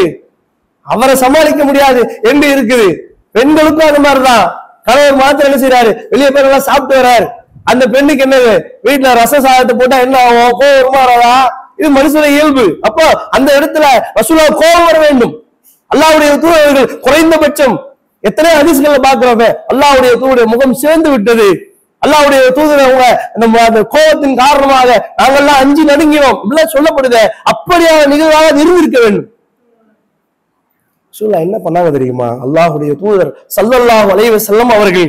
அவரை சமாளிக்க முடியாது என்று இருக்குது. பெண்களுக்கும் அந்த மாதிரிதான். கணவர் மாத்திரம் என்ன செய்யறாரு, வெளியே போய் நல்லா சாப்பிட்டு வர்றாரு. அந்த பெண்ணுக்கு என்னது, வீட்டுல ரச சாதத்தை போட்டா என்ன ஆகும், கோவம் வராதா? இது மனுஷன இயல்பு. அப்போ அந்த இடத்துல ரசூலுல்லாஹ் கோபம் வர வேண்டும். அல்லாஹ்வுடைய தூதர்கள் குறைந்தபட்சம் எத்தனை ஹதீஸ்களை பார்க்கிறோமே, அல்லாஹ்வுடைய தூதருடைய முகம் சேர்ந்து விட்டது. அல்லாஹ்வுடைய தூதர் அவங்க அந்த கோபத்தின் காரணமாக நாங்கெல்லாம் அஞ்சு நடுங்கினோம் இப்படிலாம் சொல்லப்படுது. அப்படியான நிகழ்வாக இருந்திருக்க வேண்டும். ரசூலுல்லாஹ் என்ன பண்ணாங்க தெரியுமா? அல்லாஹ்வுடைய தூதர் ஸல்லல்லாஹு அலைஹி வஸல்லம் அவர்கள்,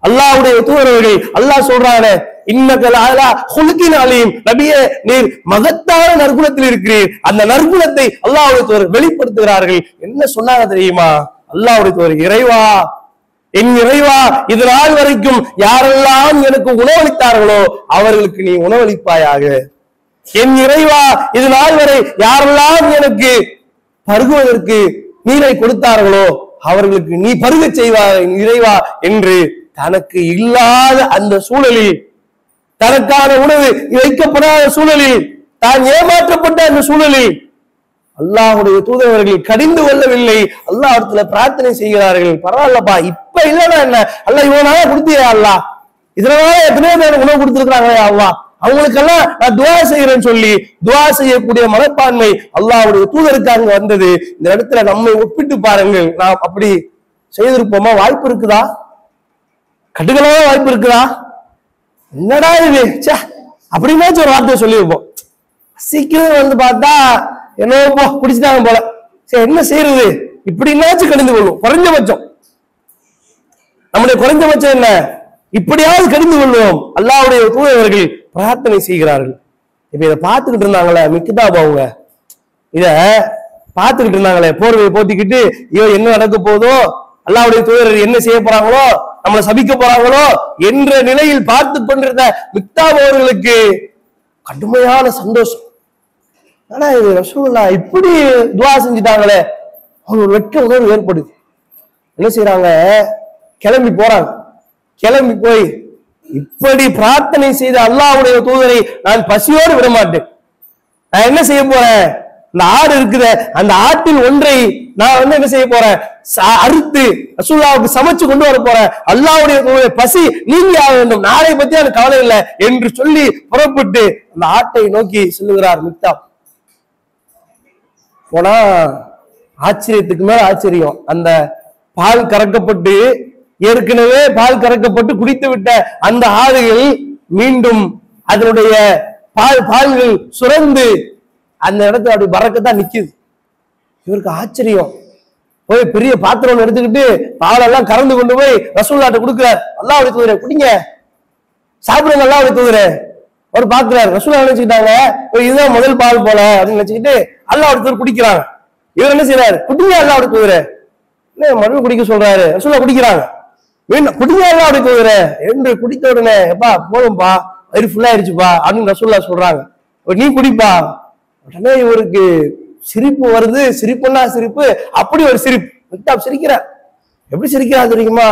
அல்லாஹ்வுடைய தூதர்கள் அல்லாஹ் சொல்றானே, இன்னக லஅலா குல்கின் அலீம், நபியே நீர் மகத்தான நற்குணத்தில் இருக்கிறீர். அந்த நற்குணத்தை அல்லாஹ்வுடைய தூதர் வெளிப்படுத்துகிறார்கள். என்ன சொன்னாங்க தெரியுமா? அல்லாஹ்வுடைய தூதர், இறைவா, என் இறைவா, இது நாள் வரைக்கும் யாரெல்லாம் எனக்கு உணவளித்தார்களோ அவர்களுக்கு நீ உணவளிப்பாயாக. என் இறைவா, இது நாள் வரை யாரெல்லாம் எனக்கு பருகுவதற்கு நீரை கொடுத்தார்களோ அவர்களுக்கு நீ பருக செய்வாய் இறைவா என்று தனக்கு இல்லாத அந்த சூழலில், தனக்கான உணவு வைக்கப்படாத சூழலில், தான் ஏமாற்றப்பட்ட அந்த சூழலில் அல்லாஹ்வுடைய தூதரவர்கள் கடிந்து கொள்ளவில்லை. அல்லாஹ்விடத்துல பிரார்த்தனை செய்கிறார்கள். பரவாயில்லப்பா, இப்ப இல்லைன்னா என்ன, அல்லாஹ் இவனால கொடுத்தியா, அல்லாஹ் இதனால எத்தனையோ பேர் உணவு கொடுத்திருக்கிறாங்களே அல்லாஹ், அவங்களுக்கெல்லாம் நான் துஆ செய்யறேன்னு சொல்லி துஆ செய்யக்கூடிய மனப்பான்மை அல்லாஹ்வுடைய தூதருக்கு அங்க வந்தது. இந்த இடத்துல நம்மை ஒப்பிட்டு பாருங்கள், நாம் அப்படி செய்திருப்போமா? வாய்ப்பு இருக்குதா? கட்டுக்கலான வாய்ப்பு இருக்குதா? என்னடா இது அப்படின்னாச்சும் ஒரு வார்த்தையை சொல்லியிருப்போம். சீக்கிரம் பார்த்தா என்னப்போ பிடிச்சிட்டாங்க போல, சரி என்ன செய்யறது, இப்படின்னாச்சும் கடிந்து கொள்வோம். குறைஞ்சபட்சம் நம்முடைய குறைஞ்சபட்சம் என்ன, இப்படியாவது கடிந்து கொள்வோம். அல்லாஹ்வுடைய தூதர்கள் பிரார்த்தனை செய்கிறார்கள். இப்ப இதை பார்த்துக்கிட்டு இருந்தாங்களே மிக்தாப், அவங்க இத பார்த்துக்கிட்டு இருந்தாங்களே, போர்வையை போத்திக்கிட்டு ஐயோ என்ன நடக்க போதோ, அல்லாஹ்வுடைய தூதர்கள் என்ன செய்ய போறாங்களோ, நம்மளை சபிக்க போறாங்களோ என்ற நிலையில் பார்த்து கொண்டிருந்த மிக்தாப் அவர்களுக்கு கடுமையான சந்தோஷம். ஆனா இது ரசூலுல்லாஹ் இப்படி துஆ செஞ்சுட்டாங்களே, ஒரு வெட்க உணர்வு ஏற்படுது. என்ன செய்யறாங்க, கிளம்பி போறாங்க. கிளம்பி போய் இப்படி பிரார்த்தனை செய்த அல்லாஹ்வுடைய தூதரை நான் பசியோடு விட மாட்டேன், நான் என்ன செய்ய போறேன், இந்த ஆடு இருக்குது, அந்த ஆட்டில் ஒன்றை நான் வந்து என்ன செய்ய போறேன், அறுத்து ரசூலுல்லாஹ்வுக்கு சமைச்சு கொண்டு வர போறேன். அல்லாஹ்வுடைய பசி நீங்கி ஆக வேண்டும், நாளை பத்தி எனக்கு கவலை இல்லை என்று சொல்லி புறப்பட்டு அந்த ஆட்டை நோக்கி செல்லுகிறார் மிக்தாப். போனா ஆச்சரியத்துக்கு மேல ஆச்சரியம். அந்த பால் கறக்கப்பட்டு ஏற்கனவே பால் கறக்கப்பட்டு குடித்து விட்ட அந்த ஆடுகள் மீண்டும் அதனுடைய பால்கள் சுரந்து அந்த இடத்துல அப்படி பறக்கத்தான் நிக்குது. இவருக்கு ஆச்சரியம். போய் பெரிய பாத்திரம் எடுத்துக்கிட்டு பாலெல்லாம் கறந்து கொண்டு போய் ரசூலுல்லாஹ்ட்ட கொடுக்கிறார். அல்லாஹ்வுடைய தூதரே குடிங்க, சாப்பிடுங்க, அல்லாஹ்வுடைய தூதரே. அவர் பாக்குறாரு, ரசூலுல்லாஹ் நினைச்சுக்கிட்டாங்க இதுதான் முதல் பால் போல அப்படின்னு நினைச்சுக்கிட்டு அல்லாஹ்வுடைய தூதர் குடிக்கிறாங்க. இவர் என்ன செய்யறாரு, குடிங்க அல்லாஹ்வுடைய தூதரே, மறுபடியும் குடிக்க சொல்றாரு. ரசூலுல்லாஹ் குடிக்கிறாங்க. குடிங்க அல்லாஹ்வுடைய தூதரே என்று குடித்த உடனே எப்பா போதும்பா வயிறு ஃபுல்லா ஆயிடுச்சுப்பா அப்படின்னு ரசூலுல்லாஹ் சொல்றாங்க. நீ குடிப்பா. உடனே இவருக்கு சிரிப்பு வருது. சிரிப்புன்னா சிரிப்பு, அப்படி ஒரு சிரிப்பு. மிக்தாப் சிரிக்கிறார். எப்படி சிரிக்கிறார் தெரியுமா?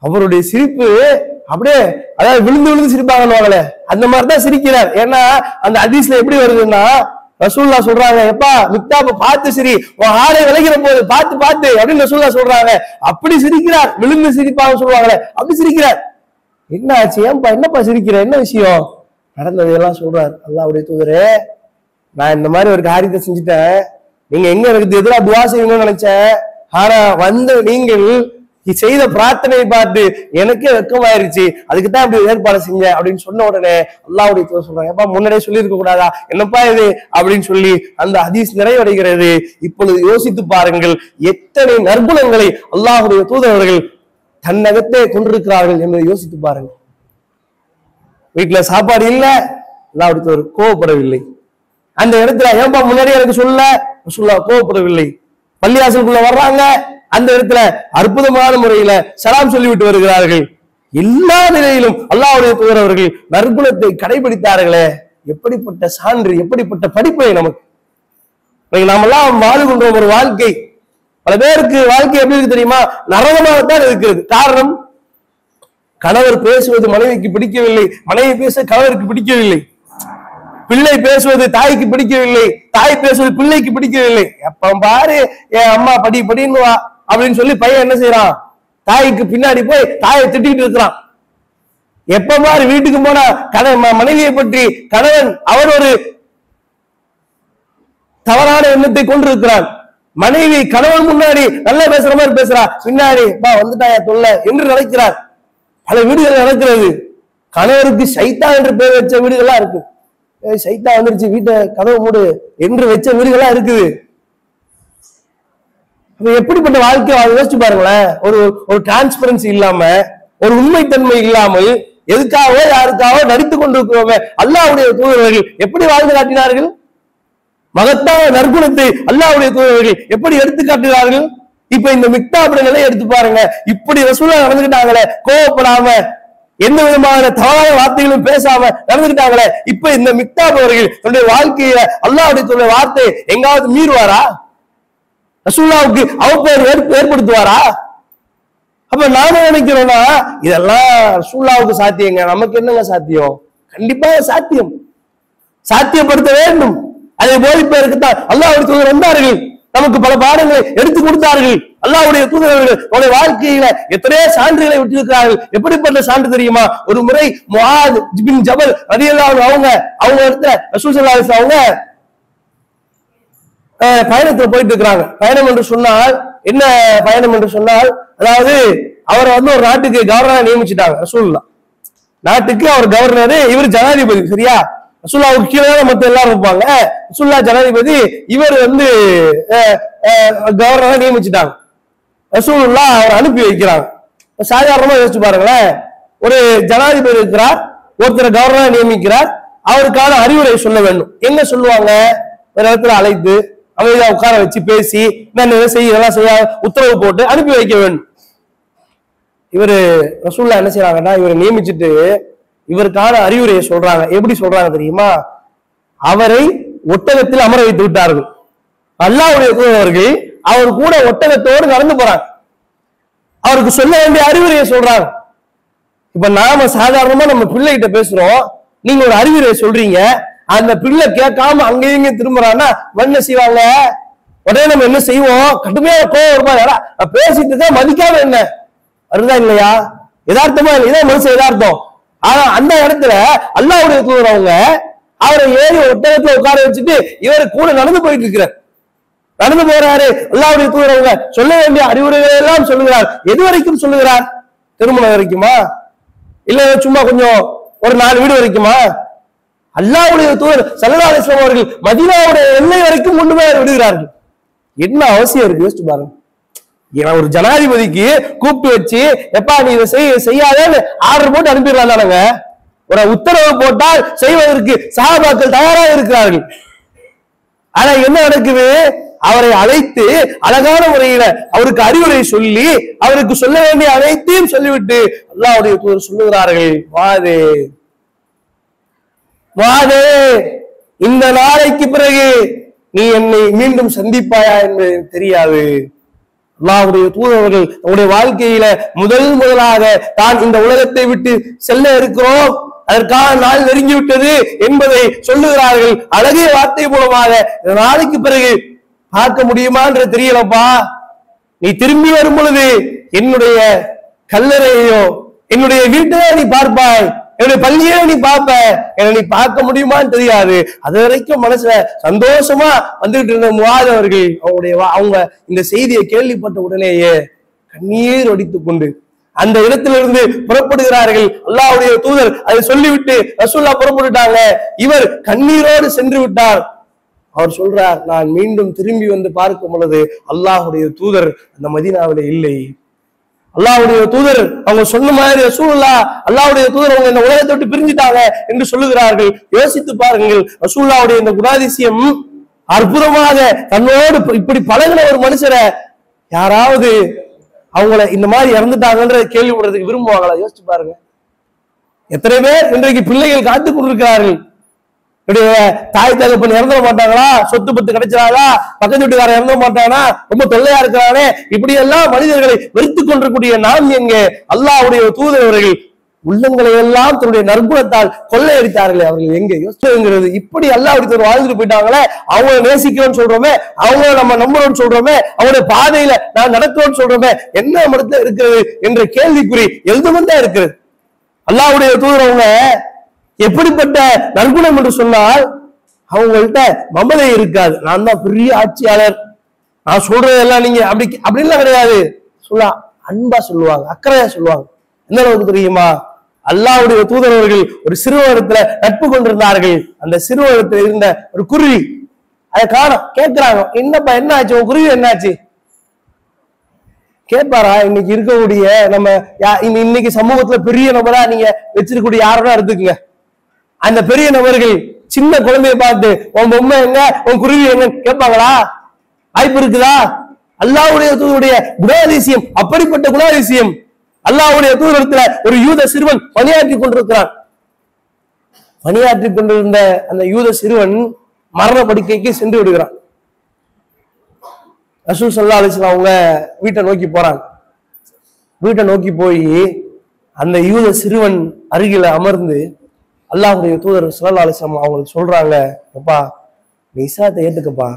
அவருடைய சிரிப்பு அப்படியே அதாவது விழுந்து விழுந்து சிரிப்பாங்கன்னு அந்த மாதிரிதான் சிரிக்கிறார். ஏன்னா அந்த ஹதீஸ்ல எப்படி வருதுன்னா ரசூலுல்லாஹ் சொல்றாங்க, எப்பா மிக்தாப பார்த்து சிரி, உன் ஆடை விளைகிற போது பார்த்து பார்த்து அப்படின்னு ரசூலுல்லாஹ் சொல்றாங்க. அப்படி சிரிக்கிறார். விழுந்து சிரிப்பாங்க சொல்லுவாங்களே, அப்படி சிரிக்கிறார். என்ன ஆச்சு, ஏன்பா என்னப்பா சிரிக்கிற, என்ன விஷயம் நடந்ததெல்லாம் சொல்றாரு. அல்லாஹ்வுடைய தூதரே, நான் இந்த மாதிரி ஒரு காரியத்தை செஞ்சுட்டேன், நீங்க எங்க எனக்கு எதிராக துவா செய்யணும்னு நினைச்சேன், ஆனா வந்து நீங்கள் செய்த பிரார்த்தனையை பார்த்து எனக்கே வெக்கமாயிருச்சு, அதுக்குதான் அப்படி ஏற்பாடு செஞ்சேன் அப்படின்னு சொன்ன உடனே அல்லாஹ்வுடைய தூதர் சொல்றாங்க, எப்பா முன்னாடியே சொல்லி இருக்க கூடாதா, என்னப்பா இது அப்படின்னு சொல்லி அந்த ஹதீஸ் நிறைவடைகிறது. இப்பொழுது யோசித்து பாருங்கள், எத்தனை நற்குணங்களை அல்லாஹ்வுடைய தூதரவர்கள் தன்னகத்தே கொண்டிருக்கிறார்கள் என்பதை யோசித்து பாருங்கள். வீட்டுல சாப்பாடு இல்ல, அல்லாஹ்வுடைய தூதர் கோவப்படவில்லை. அந்த இடத்துல ஏன்பா முன்னாடியே எனக்கு சொல்ல கோவப்படவில்லை. பள்ளிவாசலுக்குள்ள வர்றாங்க, அந்த இடத்துல அற்புதமான முறையில சலாம் சொல்லிவிட்டு வருகிறார்கள். எல்லா நிலையிலும் அல்லாஹ்வுடைய தூதர் அவர்கள் நற்குணத்தை கடைபிடித்தார்களே, எப்படிப்பட்ட சான்று, எப்படிப்பட்ட படிப்பை நமக்கு நாமெல்லாம் வாழ்கின்ற ஒரு வாழ்க்கை. பல பேருக்கு வாழ்க்கை எப்படி இருக்கு தெரியுமா, நரகமாகத்தான் இருக்கிறது. காரணம், கணவர் பேசுவது மனைவிக்கு பிடிக்கவில்லை, மனைவி பேச கணவருக்கு பிடிக்கவில்லை, பிள்ளை பேசுவது தாய்க்கு பிடிக்கவில்லை, தாய் பேசுவது பிள்ளைக்கு பிடிக்கவில்லை. எப்ப பாரு என் அம்மா படி படின்னு வா அப்படின்னு சொல்லி பையன் என்ன செய்யறான், தாய்க்கு பின்னாடி போய் தாயை திட்டிக்கிட்டு இருக்கிறான். எப்ப பாரு வீட்டுக்கு போனா மனைவியை பற்றி கணவன் அவர் ஒரு தவறான எண்ணத்தை கொண்டிருக்கிறான். மனைவி கணவன் முன்னாடி நல்லா பேசுற மாதிரி பேசுறா, பின்னாடி வந்துட்டாயா தொல்லை என்று நினைக்கிறார். பல வீடுகள் நடக்கிறது. கணவருக்கு சைத்தா என்று பேர் வச்ச வீடுகள்லாம் இருக்கு. சைத்தா வந்துருச்சு வீட்டை கதவு மூடு என்று வச்ச வீடுகள்லாம் இருக்குது. எப்படிப்பட்ட வாழ்க்கை யோசிச்சு பாருங்களேன். ஒரு டிரான்ஸ்பரன்சி இல்லாம, ஒரு உண்மைத்தன்மை இல்லாமல், எதுக்காகவோ யாருக்காகவோ நடித்து கொண்டிருக்கிறோமே, அல்லாஹ்வுடைய தூதர்கள் எப்படி வாழ்ந்து காட்டினார்கள்? மகத்தான நற்குணத்தை அல்லாஹ்வுடைய தூதர்கள் எப்படி எடுத்து காட்டுகிறார்கள்? இப்ப இந்த மிக்தாபுடைய நிலையை எடுத்து பாருங்க. இப்படி ரசூலுல்லாஹ் நடந்துக்கிட்டாங்களே, கோவப்படாம, எந்த விதமான தவறான வார்த்தைகளும் பேசாம நடந்துக்கிட்டாங்களே, இப்ப இந்த மிக்தாப் அவர்கள் தன்னுடைய வாழ்க்கையில அல்லாஹ்வுடைய தூதருடைய வார்த்தை எங்காவது மீறுவாரா? ரசூலுல்லாஹ்வுக்கு அவப்பெயர் ஏற்படுத்துவாரா? அப்ப நாம நினைக்கிறோம்னா இதெல்லாம் ரசூலுல்லாஹ்வுக்கு சாத்தியங்க, நமக்கு என்னங்க சாத்தியம்? கண்டிப்பா சாத்தியம், சாத்தியப்படுத்த வேண்டும். அதை போதிப்பதற்குத்தான் அல்லாஹ்வுடைய தூதர் வந்தார்கள், நமக்கு பல பாடங்களை எடுத்து கொடுத்தார்கள். அல்லாஹ்வுடைய தூதர்கள் வாழ்க்கையில எத்தனையோ சான்றுகளை விட்டிருக்கிறார்கள். எப்படிப்பட்ட சான்று தெரியுமா? ஒரு முறை முஆத் பின் ஜபல் ரலியல்லாஹு அன்ஹு அவங்க இடத்துல ரசூல் ஸல்லல்லாஹு அலைஹி வஸல்லம் அவங்க பயணத்துல போயிட்டு இருக்கிறாங்க. பயணம் என்று சொன்னால் என்ன பயணம் என்று சொன்னால், அதாவது அவரை ஒரு நாட்டுக்கு கவர்னரா நியமிச்சுட்டாங்க ரசூலுல்லாஹ். நாட்டுக்கு அவர் கவர்னர், இவர் ஜனாதிபதி. சரியா? ரசூலுல்லாஹ்வுக்கு கீழே மத்த எல்லாரும் இருப்பாங்க. ரசூலுல்லாஹ் ஜனாதிபதி, இவர் கவர்னரா நியமிச்சுட்டாங்க. ரசூலுல்லாஹ் அவர் அனுப்பி வைக்கிறாங்க. சாதாரணமா யோசிச்சு பாருங்களேன், ஒரு ஜனாதிபதி இருக்கிறார், ஒருத்தர் கவர்னரா நியமிக்கிறார், அவருக்கான அறிவுரை சொல்ல வேண்டும். என்ன சொல்லுவாங்க? ஒரு இடத்துல அழைத்து அமைதியா உட்கார வச்சு பேசி இதெல்லாம் செய்ய உத்தரவு போட்டு அனுப்பி வைக்க வேண்டும். இவரு ரசூலுல்லாஹ் என்ன செய்யறாங்கன்னா, இவரை நியமிச்சுட்டு இவருக்கான அறிவுரையை சொல்றாங்க. எப்படி சொல்றாங்க தெரியுமா? அவரை ஒட்டகத்தில் அமர வைத்து விட்டார்கள். அல்லாஹ்வுடைய தூதர்கள் அவர் கூட ஒட்டகத்தோடு நடந்து போறாங்க. அவருக்கு சொல்ல வேண்டிய அறிவுரையை சொல்றாங்க. இப்ப நாம சாதாரணமா நம்ம பிள்ளைகிட்ட பேசுறோம், நீங்க ஒரு அறிவுரையை சொல்றீங்க, அந்த பிள்ளை கேட்காம அங்கேயும் இங்க திரும்புறான்னா என்ன செய்வாங்க? உடனே நம்ம என்ன செய்வோம்? கடுமையா கோவம் வருமா? பேசிட்டு இருக்கா, மதிக்காம என்ன வருதா இல்லையா? யதார்த்தமா இல்லை, இதான் மனுஷன் யதார்த்தம். ஆனா அந்த இடத்துல அல்லாஹ்வுடைய தூதர் அவங்க அவரை ஏறி ஒட்டகத்துல உட்கார வச்சுட்டு இவர் கூட நடந்து போயிட்டு இருக்கிறார். நடந்து போறாரு. அல்லாஹ்வுடைய தூதர் அவங்க சொல்ல வேண்டிய அறிவுரைகளை எல்லாம் சொல்லுகிறார். எது வரைக்கும் சொல்லுகிறார்? திருமணம் வரைக்குமா? இல்ல சும்மா கொஞ்சம் ஒரு 4 வீடு வரைக்குமா? அல்லாஹ்வுடைய தூதர் ஸல்லல்லாஹு அலைஹி வஸல்லம் அவர்கள் மதீனாவுடைய எல்லை வரைக்கும் கொண்டு போய் விடுகிறார்கள். என்ன அவசியம் இருக்கு யோசிச்சு பாருங்க. ஏன்னா ஒரு ஜனாதிபதிக்கு கூப்பிட்டு வச்சு எப்பா நீ இதை செய்யாதேன்னு ஆர்டர் போட்டு அனுப்பிடலாங்க. ஒரு உத்தரவு போட்டால் செய்வதற்கு சஹாபாக்கள் தயாராக இருக்கிறார்கள். ஆனா என்ன நடக்குது? அவரை அழைத்து அழகான முறையில அவருக்கு அறிவுரை சொல்லி அவருக்கு சொல்ல வேண்டிய அனைத்தையும் சொல்லிவிட்டு அல்லாஹ்வுடைய தூதர் சொல்லுகிறார்கள், வாதே வாதே, இந்த நாளைக்கு பிறகு நீ என்னை மீண்டும் சந்திப்பாயா என்று தெரியாது. அல்லாஹ்வுடைய தூதர்கள் நம்முடைய வாழ்க்கையில முதலாக தான் இந்த உலகத்தை விட்டு செல்ல இருக்கிறோம், அதற்கான நாள் நெருங்கிவிட்டது என்பதை சொல்லுகிறார்கள். அழகிய வார்த்தை மூலமாக இந்த நாளைக்கு பிறகு பார்க்க முடியுமா என்று தெரியலப்பா. நீ திரும்பி வரும் பொழுது என்னுடைய கல்லறையோ என்னுடைய வீட்டையோ நீ பார்ப்பாய், என்னுடைய பள்ளியை நீ பார்ப்ப, என்னை நீ பார்க்க முடியுமான்னு தெரியாது. அது வரைக்கும் மனசுல சந்தோஷமா வந்துகிட்டு இருந்த முஆத் அவர்கள் அவங்க இந்த செய்தியை கேள்விப்பட்ட உடனேயே கண்ணீர் வடித்துக் கொண்டு அந்த இடத்திலிருந்து புறப்படுகிறார்கள். அல்லாஹ்வுடைய தூதர் அதை சொல்லிவிட்டு ரசூலுல்லாஹ் புறப்பட்டுட்டாங்க. இவர் கண்ணீரோடு சென்று விட்டார். அவர் சொல்றார், நான் மீண்டும் திரும்பி வந்து பார்க்கும் பொழுது அல்லாஹ்வுடைய தூதர் அந்த மதீனாவிலே இல்லை. அல்லாஹ்வுடைய தூதர் அவங்க சொன்ன மாதிரி ரசூலுல்லாஹ் அல்லாஹ்வுடைய தூதர் அவங்க இந்த உலகத்தை விட்டு பிரிஞ்சிட்டாங்க என்று சொல்லுகிறார்கள். யோசித்து பாருங்கள், ரசூலுல்லாஹ்வுடைய இந்த குணாதிசயம் அற்புதமாக தன்னோடு இப்படி பழகின ஒரு மனுஷரை யாராவது அவங்கள இந்த மாதிரி இறந்துட்டாங்கன்ற கேள்விப்படுறதுக்கு விரும்புவாங்களா? யோசிச்சு பாருங்க. எத்தனை பேர் இன்றைக்கு பிள்ளைகள் காத்து கொண்டிருக்கிறார்கள். தாய் தகப்பன் இறந்துட மாட்டாங்களா? சொத்து பத்து கிடைச்சாங்களா? பக்கத்து வீட்டுக்காரன் இறந்த மாட்டானா? ரொம்ப தொல்லையா இருக்கிறானே? இப்படி எல்லாம் மனிதர்களை வெறுத்துக் கொண்டிருக்கூடிய நாம் எங்க? அல்லாஹ்வுடைய தூதரவர்கள் உள்ளங்களை எல்லாம் தன்னுடைய நற்குணத்தால் கொள்ளையடித்தார்களே, அவர்கள் எங்க? யோசிச்சுங்கிறது இப்படி அல்லாஹ்வுடைய வாழ்ந்துட்டு போயிட்டாங்களே, அவங்கள நேசிக்கிறோம்னு சொல்றோமே, அவங்கள நம்ம நம்புறோம்னு சொல்றோமே, அவங்களுடைய பாதையில நான் நடக்கிறோம்னு சொல்றோமே, என்ன மனத்துல இருக்கிறது என்ற கேள்விக்குறி எழுதுமந்தா இருக்கிறது. அல்லாஹ்வுடைய தூதர் அவங்க எப்படிப்பட்ட நற்குணம் என்று சொன்னால், அவங்கள்ட்ட மமதை இருக்காது. நான் தான் பெரிய ஆட்சியாளர், நான் சொல்றதெல்லாம் நீங்க அப்படின்லாம் கிடையாது. அன்பா சொல்லுவாங்க, அக்கறையா சொல்லுவாங்க. எந்த அளவுக்கு தெரியுமா? அல்லாஹ்வுடைய தூதரவர்கள் ஒரு சிறுவனத்துல நட்பு கொண்டிருந்தார்கள். அந்த சிறுவனத்துல இருந்த ஒரு குருவி அதை காணோம். கேட்கிறாங்க, என்னப்பா என்ன ஆச்சு, உன் குருவி என்னாச்சு? கேட்பாரா? இன்னைக்கு இருக்கக்கூடிய நம்ம இன்னைக்கு சமூகத்துல பெரிய நபரா நீங்க வச்சிருக்கக்கூடிய யாரோட எடுத்துக்குங்க. அந்த பெரிய நபர்கள் சின்ன குழந்தைய பார்த்து உன் பொம்மை எங்க, உன் குருவி எங்க கேட்பாங்களா? வாய்ப்பு இருக்குதா? அல்லாஹ்வுடைய தூதருடைய குணாதிசயம் அப்படிப்பட்ட குணாதிசயம். அல்லாஹ்வுடைய தூதரத்துல ஒரு யூத சிறுவன் பணியாற்றி கொண்டிருக்கிறான். பணியாற்றி கொண்டிருந்த அந்த யூத சிறுவன் மரண படுக்கைக்கு சென்று விடுகிறான். ரசூல் ஸல்லல்லாஹு அலைஹி வஸல்லம் அவங்க வீட்டை நோக்கி போறாங்க. வீட்டை நோக்கி போய் அந்த யூத சிறுவன் அருகில அமர்ந்து அல்லாஹ்வுடைய தூதர் ஸல்லல்லாஹு அலைஹி வஸல்லம் அவங்களுக்கு சொல்றாங்க, அப்பா நீ இஸ்லாத்தை ஏத்துக்கப்பா,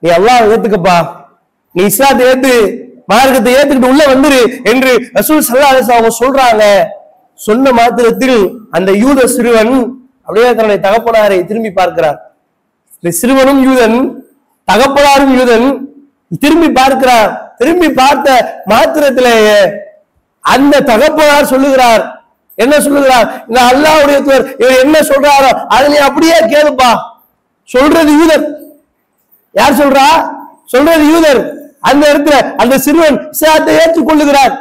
நீ அல்லாஹ் ஏத்துக்கப்பா, நீ இஸ்லாத்தை ஏத்து, மார்க்கத்தை ஏத்துக்கிட்டு உள்ள வந்துரு என்று ரசூல் ஸல்லல்லாஹு அலைஹி வஸல்லம் அவங்க சொல்றாங்க. சொன்ன மாத்திரத்தில் அந்த யூத சிறுவன் அப்படியே தன்னுடைய தகப்பனாரை திரும்பி பார்க்கிறார். இந்த சிறுவனும் யூதன், தகப்பனாரும் யூதன். திரும்பி பார்க்கிறார். திரும்பி பார்த்த மாத்திரத்திலேயே அந்த தகப்பனார் சொல்லுகிறார், என்ன சொல்லுகிறார்? இந்த அல்லாஹ்வுடைய தூதர் இவர் என்ன சொல்றாரோ அதை நீ அப்படியே கேளுப்பா. சொல்றது யூதர். யார் சொல்றா? சொல்றது யூதர். அந்த இடத்துல அந்த சிறுவன் இஸ்லாத்தை ஏற்றுக் கொள்ளுகிறார்.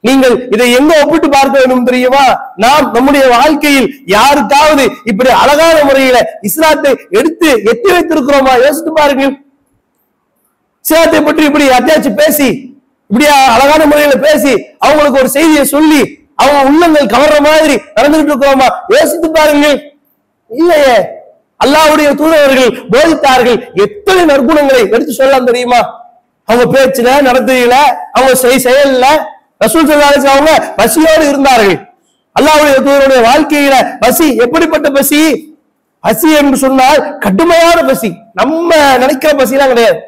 நீங்கள் இதை எங்க ஒப்பிட்டு பார்க்க வேண்டும் தெரியுமா? நாம் நம்முடைய வாழ்க்கையில் யாருக்காவது இப்படி அழகான முறையில இஸ்லாத்தை எடுத்து எத்தி வைத்திருக்கிறோமா? யோசித்து பாருங்கள். இஸ்லாத்தை பற்றி இப்படி அத்தியாச்சு பேசி, இப்படியா அழகான முறையில பேசி அவங்களுக்கு ஒரு செய்தியை சொல்லி அவங்க உள்ளங்கள் கவர்ற மாதிரி நடந்துகிட்டு இருக்கிறோமா? யோசித்து பாருங்கள். இல்லையே. அல்லாஹ்வுடைய தூதரவர்கள் போதித்தார்கள். எத்தனை நற்குணங்களை எடுத்து சொல்லலாம் தெரியுமா? அவங்க பேச்சுல, நடத்தையில, அவங்க செயல்ல. ரசூல் ஸல்லல்லாஹு அலைஹி வஸல்லம் அவங்க பசியோடு இருந்தார்கள். அல்லாஹ்வுடைய தூதருடைய வாழ்க்கையில பசி எப்படிப்பட்ட பசி? பசி என்று சொன்னால் கடுமையான பசி. நம்ம நினைக்கிற பசிலாம் கிடையாது.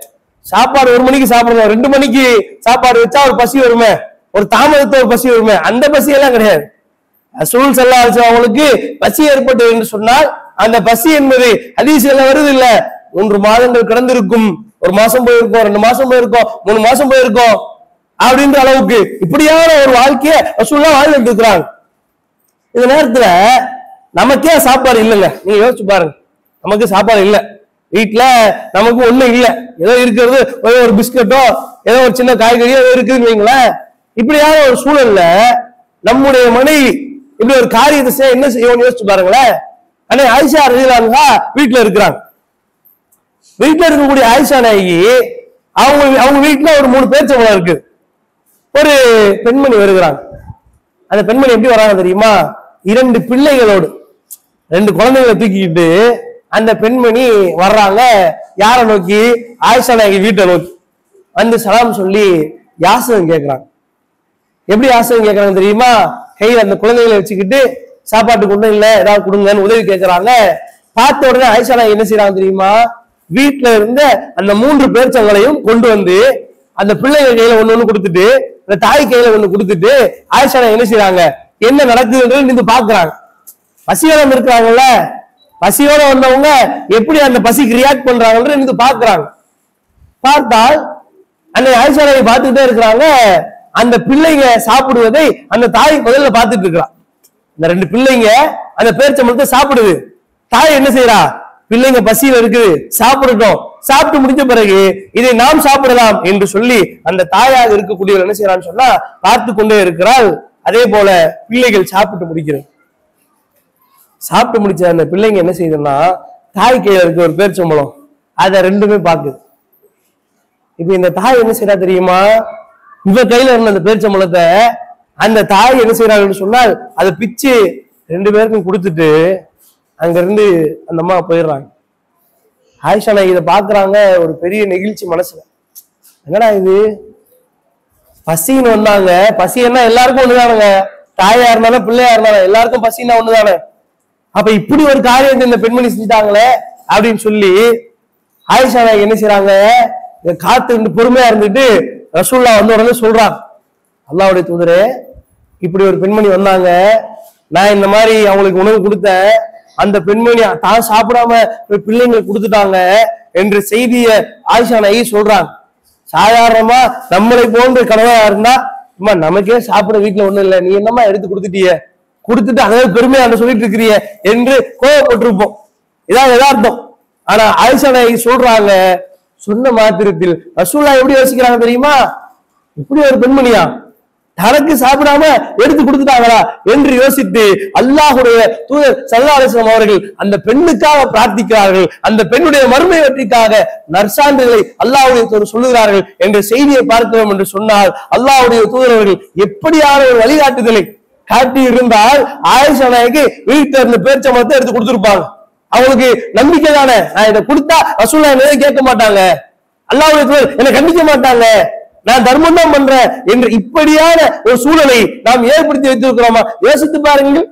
சாப்பாடு 1 மணிக்கு சாப்பிடணும், 2 மணிக்கு சாப்பாடு வச்சா ஒரு பசி வருமே, ஒரு தாமதத்தை ஒரு பசி வருமே, அந்த பசியெல்லாம் கிடையாது. ரசூல் ஸல்லல்லாஹு அலைஹி வஸல்லம் அவங்களுக்கு பசி ஏற்பட்டது என்று சொன்னால் அந்த பசி என்பது ஹதீஸ்ல வருது இல்ல, 3 மாதங்கள் கடந்திருக்கும், 1 மாசம் போயிருக்கும், 2 மாசம் போயிருக்கும், 3 மாசம் போயிருக்கும் அப்படின்ற அளவுக்கு இப்படியான ஒரு வாழ்க்கைய ரசூலுல்லாஹ் வாழ்ந்துட்டு இருக்கிறாங்க. இந்த நேரத்துல நமக்கே சாப்பாடு இல்லைங்க. நீங்க யோசிச்சு பாருங்க, நமக்கு சாப்பாடு இல்ல, வீட்டுல நமக்கு ஒண்ணும் இல்ல, ஏதோ இருக்கிறது ஒரு பிஸ்கட்டோ ஏதோ ஒரு சின்ன காய்கறியோ ஏதோ இருக்குதுன்னு வைங்களேன். இப்படியான ஒரு சூழல்ல நம்முடைய மனைவி இப்படி ஒரு காரியத்தை செய்ய என்ன செய்யணும்னு யோசிச்சு பாருங்களேன். அன்னை ஆயிஷா ரலியல்லாஹு அன்ஹா வீட்டுல இருக்கிறாங்க. வீட்டுல இருக்கக்கூடிய ஆயிஷா நாயகி அவங்க வீட்டுல ஒரு 3 பேரிச்சம்பழம் இருக்கு. ஒரு பெண்மணி வருகிறாங்க. அந்த பெண்மணி எப்படி வராங்க தெரியுமா? 2 பிள்ளைகளோடு, 2 குழந்தைகளை தூக்கிக்கிட்டு அந்த பெண்மணி வர்றாங்க. யாரை நோக்கி? ஆயிஷா நாயகி வீட்டை நோக்கி வந்து சலாம் சொல்லி யாசகம் கேட்கிறாங்க. எப்படி யாசகம் கேட்கறாங்க தெரியுமா? கையில அந்த குழந்தைகளை வச்சுக்கிட்டு சாப்பாட்டு கொண்டு இல்ல ஏதாவது கொடுங்கன்னு உதவி கேட்கறாங்க. பார்த்த உடனே ஆயிஷா நாயகி என்ன செய்யறாங்க தெரியுமா? வீட்டுல இருந்த அந்த 3 பேரிச்சங்களையும் கொண்டு வந்து அந்த பிள்ளைகள் கையில ஒண்ணு கொடுத்துட்டு, அந்த தாய் கையில ஒண்ணு கொடுத்துட்டு ஆயிஷா நாயகி என்ன செய்யறாங்க, என்ன நடக்குதுன்றது நின்று பாக்குறாங்க. பசியோட இருக்கிறாங்கல்ல, பசியோட வந்தவங்க எப்படி அந்த பசிக்கு ரியாக்ட் பண்றாங்கன்ற நின்று பாக்குறாங்க. பார்த்தால் அன்னை ஆயிஷா நாயகி பார்த்துக்கிட்டே இருக்கிறாங்க. அந்த பிள்ளைங்க சாப்பிடுவதை அந்த தாய் முதல்ல பார்த்துட்டு இருக்கிறான். இந்த 2 பிள்ளைங்க அந்த பேரிச்சம்பழத்தை சாப்பிடுது. தாய் என்ன செய்யறா? பிள்ளைங்க பசியில இருக்குது, சாப்பிடட்டும், சாப்பிட்டு முடிஞ்ச பிறகு இதை நாம் சாப்பிடலாம் என்று சொல்லி அந்த தாயாக இருக்கக்கூடியவர் என்ன செய்யறான்னு சொன்னா பார்த்து கொண்டே இருக்கிறாள். அதே போல பிள்ளைகள் சாப்பிட்டு முடிக்கிறது. சாப்பிட்டு முடிச்ச அந்த பிள்ளைங்க என்ன செய்யுதுன்னா, தாய் கையில இருக்க ஒரு பேரிச்சம்பழம், அதை 2மே பாக்குது. இப்ப இந்த தாய் என்ன செய்யறா தெரியுமா? இவ கையில இருந்த அந்த பேரிச்சம்பழத்தை அந்த தாய் என்ன செய்யறாங்கன்னு சொன்னால் அதை பிச்சு 2 பேருக்கும் கொடுத்துட்டு அங்க இருந்து அந்த அம்மா போயிடுறாங்க. ஆயிஷா நாயகி இதை பாக்குறாங்க. ஒரு பெரிய நெகிழ்ச்சி மனசுல. என்னடா இது, பசின்னு வந்தாங்க, பசி என்ன எல்லாருக்கும் ஒண்ணுதானுங்க, தாயா இருந்தாலும் பிள்ளையா இருந்தாலும் எல்லாருக்கும் பசின்னா ஒண்ணுதானே. அப்ப இப்படி ஒரு காரியத்தை இந்த பெண்மணி செஞ்சுட்டாங்களே அப்படின்னு சொல்லி ஆயிஷா நாயகி என்ன செய்யறாங்க, காத்து பொறுமையா இருந்துட்டு ரசூலுல்லாஹ் வந்து உடனே சொல்றாங்க, அல்லாஹ்வுடைய தூதரே இப்படி ஒரு பெண்மணி வந்தாங்க, நான் இந்த மாதிரி அவங்களுக்கு உணவு கொடுத்தேன், அந்த பெண்மணி தான் சாப்பிடாம பிள்ளைங்களுக்கு கொடுத்துட்டாங்க என்ற செய்தியை ஆயிஷா நாயகி சொல்றாங்க. சாதாரணமா நம்மளை போன்ற கணவரா இருந்தா, அம்மா நமக்கே சாப்பிட வீட்டுல ஒண்ணும் இல்லை, நீ என்னமா எடுத்து கொடுத்துட்டிய, கொடுத்துட்டு அதாவது பெருமையா அந்த சொல்லிட்டு இருக்கிறிய என்று கோவப்பட்டிருப்போம். இதான் யதார்த்தம். ஆனா ஆயிஷா நாயகி சொல்றாங்க, சொன்ன மாத்திரத்தில் ரசூலுல்லாஹ் எப்படி யோசிக்கிறாங்க தெரியுமா? இப்படி ஒரு பெண்மணியா தனக்கு சாப்பிடாம எடுத்து கொடுத்துட்டாங்களா என்று யோசித்து அல்லாஹ்வுடைய தூதர் ஸல்லல்லாஹு அலைஹி வஸல்லம் அவர்கள் அந்த பெண்ணுக்காக பிரார்த்திக்கிறார்கள். அந்த பெண்ணுடைய மறுமை வெற்றிக்காக நற்சான்றுகளை அல்லாஹ்வுடைய தூதர் சொல்லுகிறார்கள் என்ற செய்தியை பார்க்கிறோம் என்று சொன்னால், அல்லாஹ்வுடைய தூதர் அவர்கள் எப்படியான ஒரு வழிகாட்டுதலை காட்டி இருந்தால் ஆயிஷா நாயகி வீட்டுல இருந்த பேரிச்சம்பழத்தை எடுத்து கொடுத்திருப்பாங்க. அவங்களுக்கு நம்பிக்கை தானே, நான் இதை கொடுத்தா ரசூலுல்லாஹ் என்ன கேட்க மாட்டாங்க, அல்லாஹ்வுடைய தூதர் என்ன கண்டிக்க மாட்டாங்க, நான் தர்மம் தான் பண்றேன் என்று இப்படியான ஒரு சூழலை நாம் ஏற்படுத்தி வைத்திருக்கிறோமா? யோசித்து பாருங்கள்,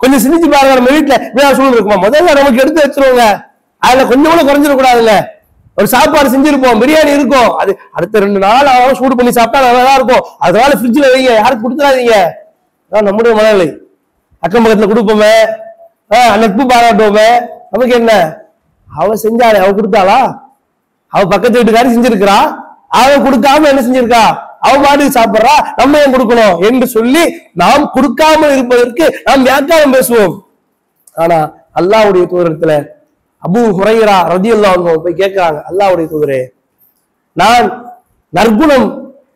கொஞ்சம் சிந்திச்சு பாருங்க. நம்ம வீட்டுல இப்படியான சூழல் இருக்குமா? முதல்ல நமக்கு எடுத்து வச்சிருவோங்க, அதுல கொஞ்சம் கூட குறைஞ்சிடக்கூடாதுல்ல. ஒரு சாப்பாடு செஞ்சிருப்போம், பிரியாணி இருக்கும், அது அடுத்த 2 நாள் ஆகும் சூடு பண்ணி சாப்பிட்டா நல்லா இருக்கும், அதனால ஃப்ரிட்ஜ்ல வைங்க, யாருக்கு கொடுத்துடாதீங்க. நம்முடைய மனநிலை. அக்கம் பக்கத்துல கொடுப்போமே, நட்பு பாராட்டுவோமே, நமக்கு என்ன, அவ செஞ்சாலே, அவ கொடுத்தாளா, அவ பக்கத்து வீட்டுக்காரி செஞ்சிருக்கிறா, அவ கொடுக்காம என்ன செஞ்சிருக்கா, அவ மாட்டுக்கு சாப்பிடுறா, நம்ம ஏன் கொடுக்கணும் என்று சொல்லி நாம் கொடுக்காமல் இருப்பதற்கு நாம் வியாக்கியானம் பேசுவோம். ஆனா அல்லாஹ்வுடைய தூதரத்துல அபூ ஹுரைரா ரலியல்லாஹு அன்ஹு போய் கேட்கிறாங்க, அல்லாஹ்வுடைய தூதரே நான்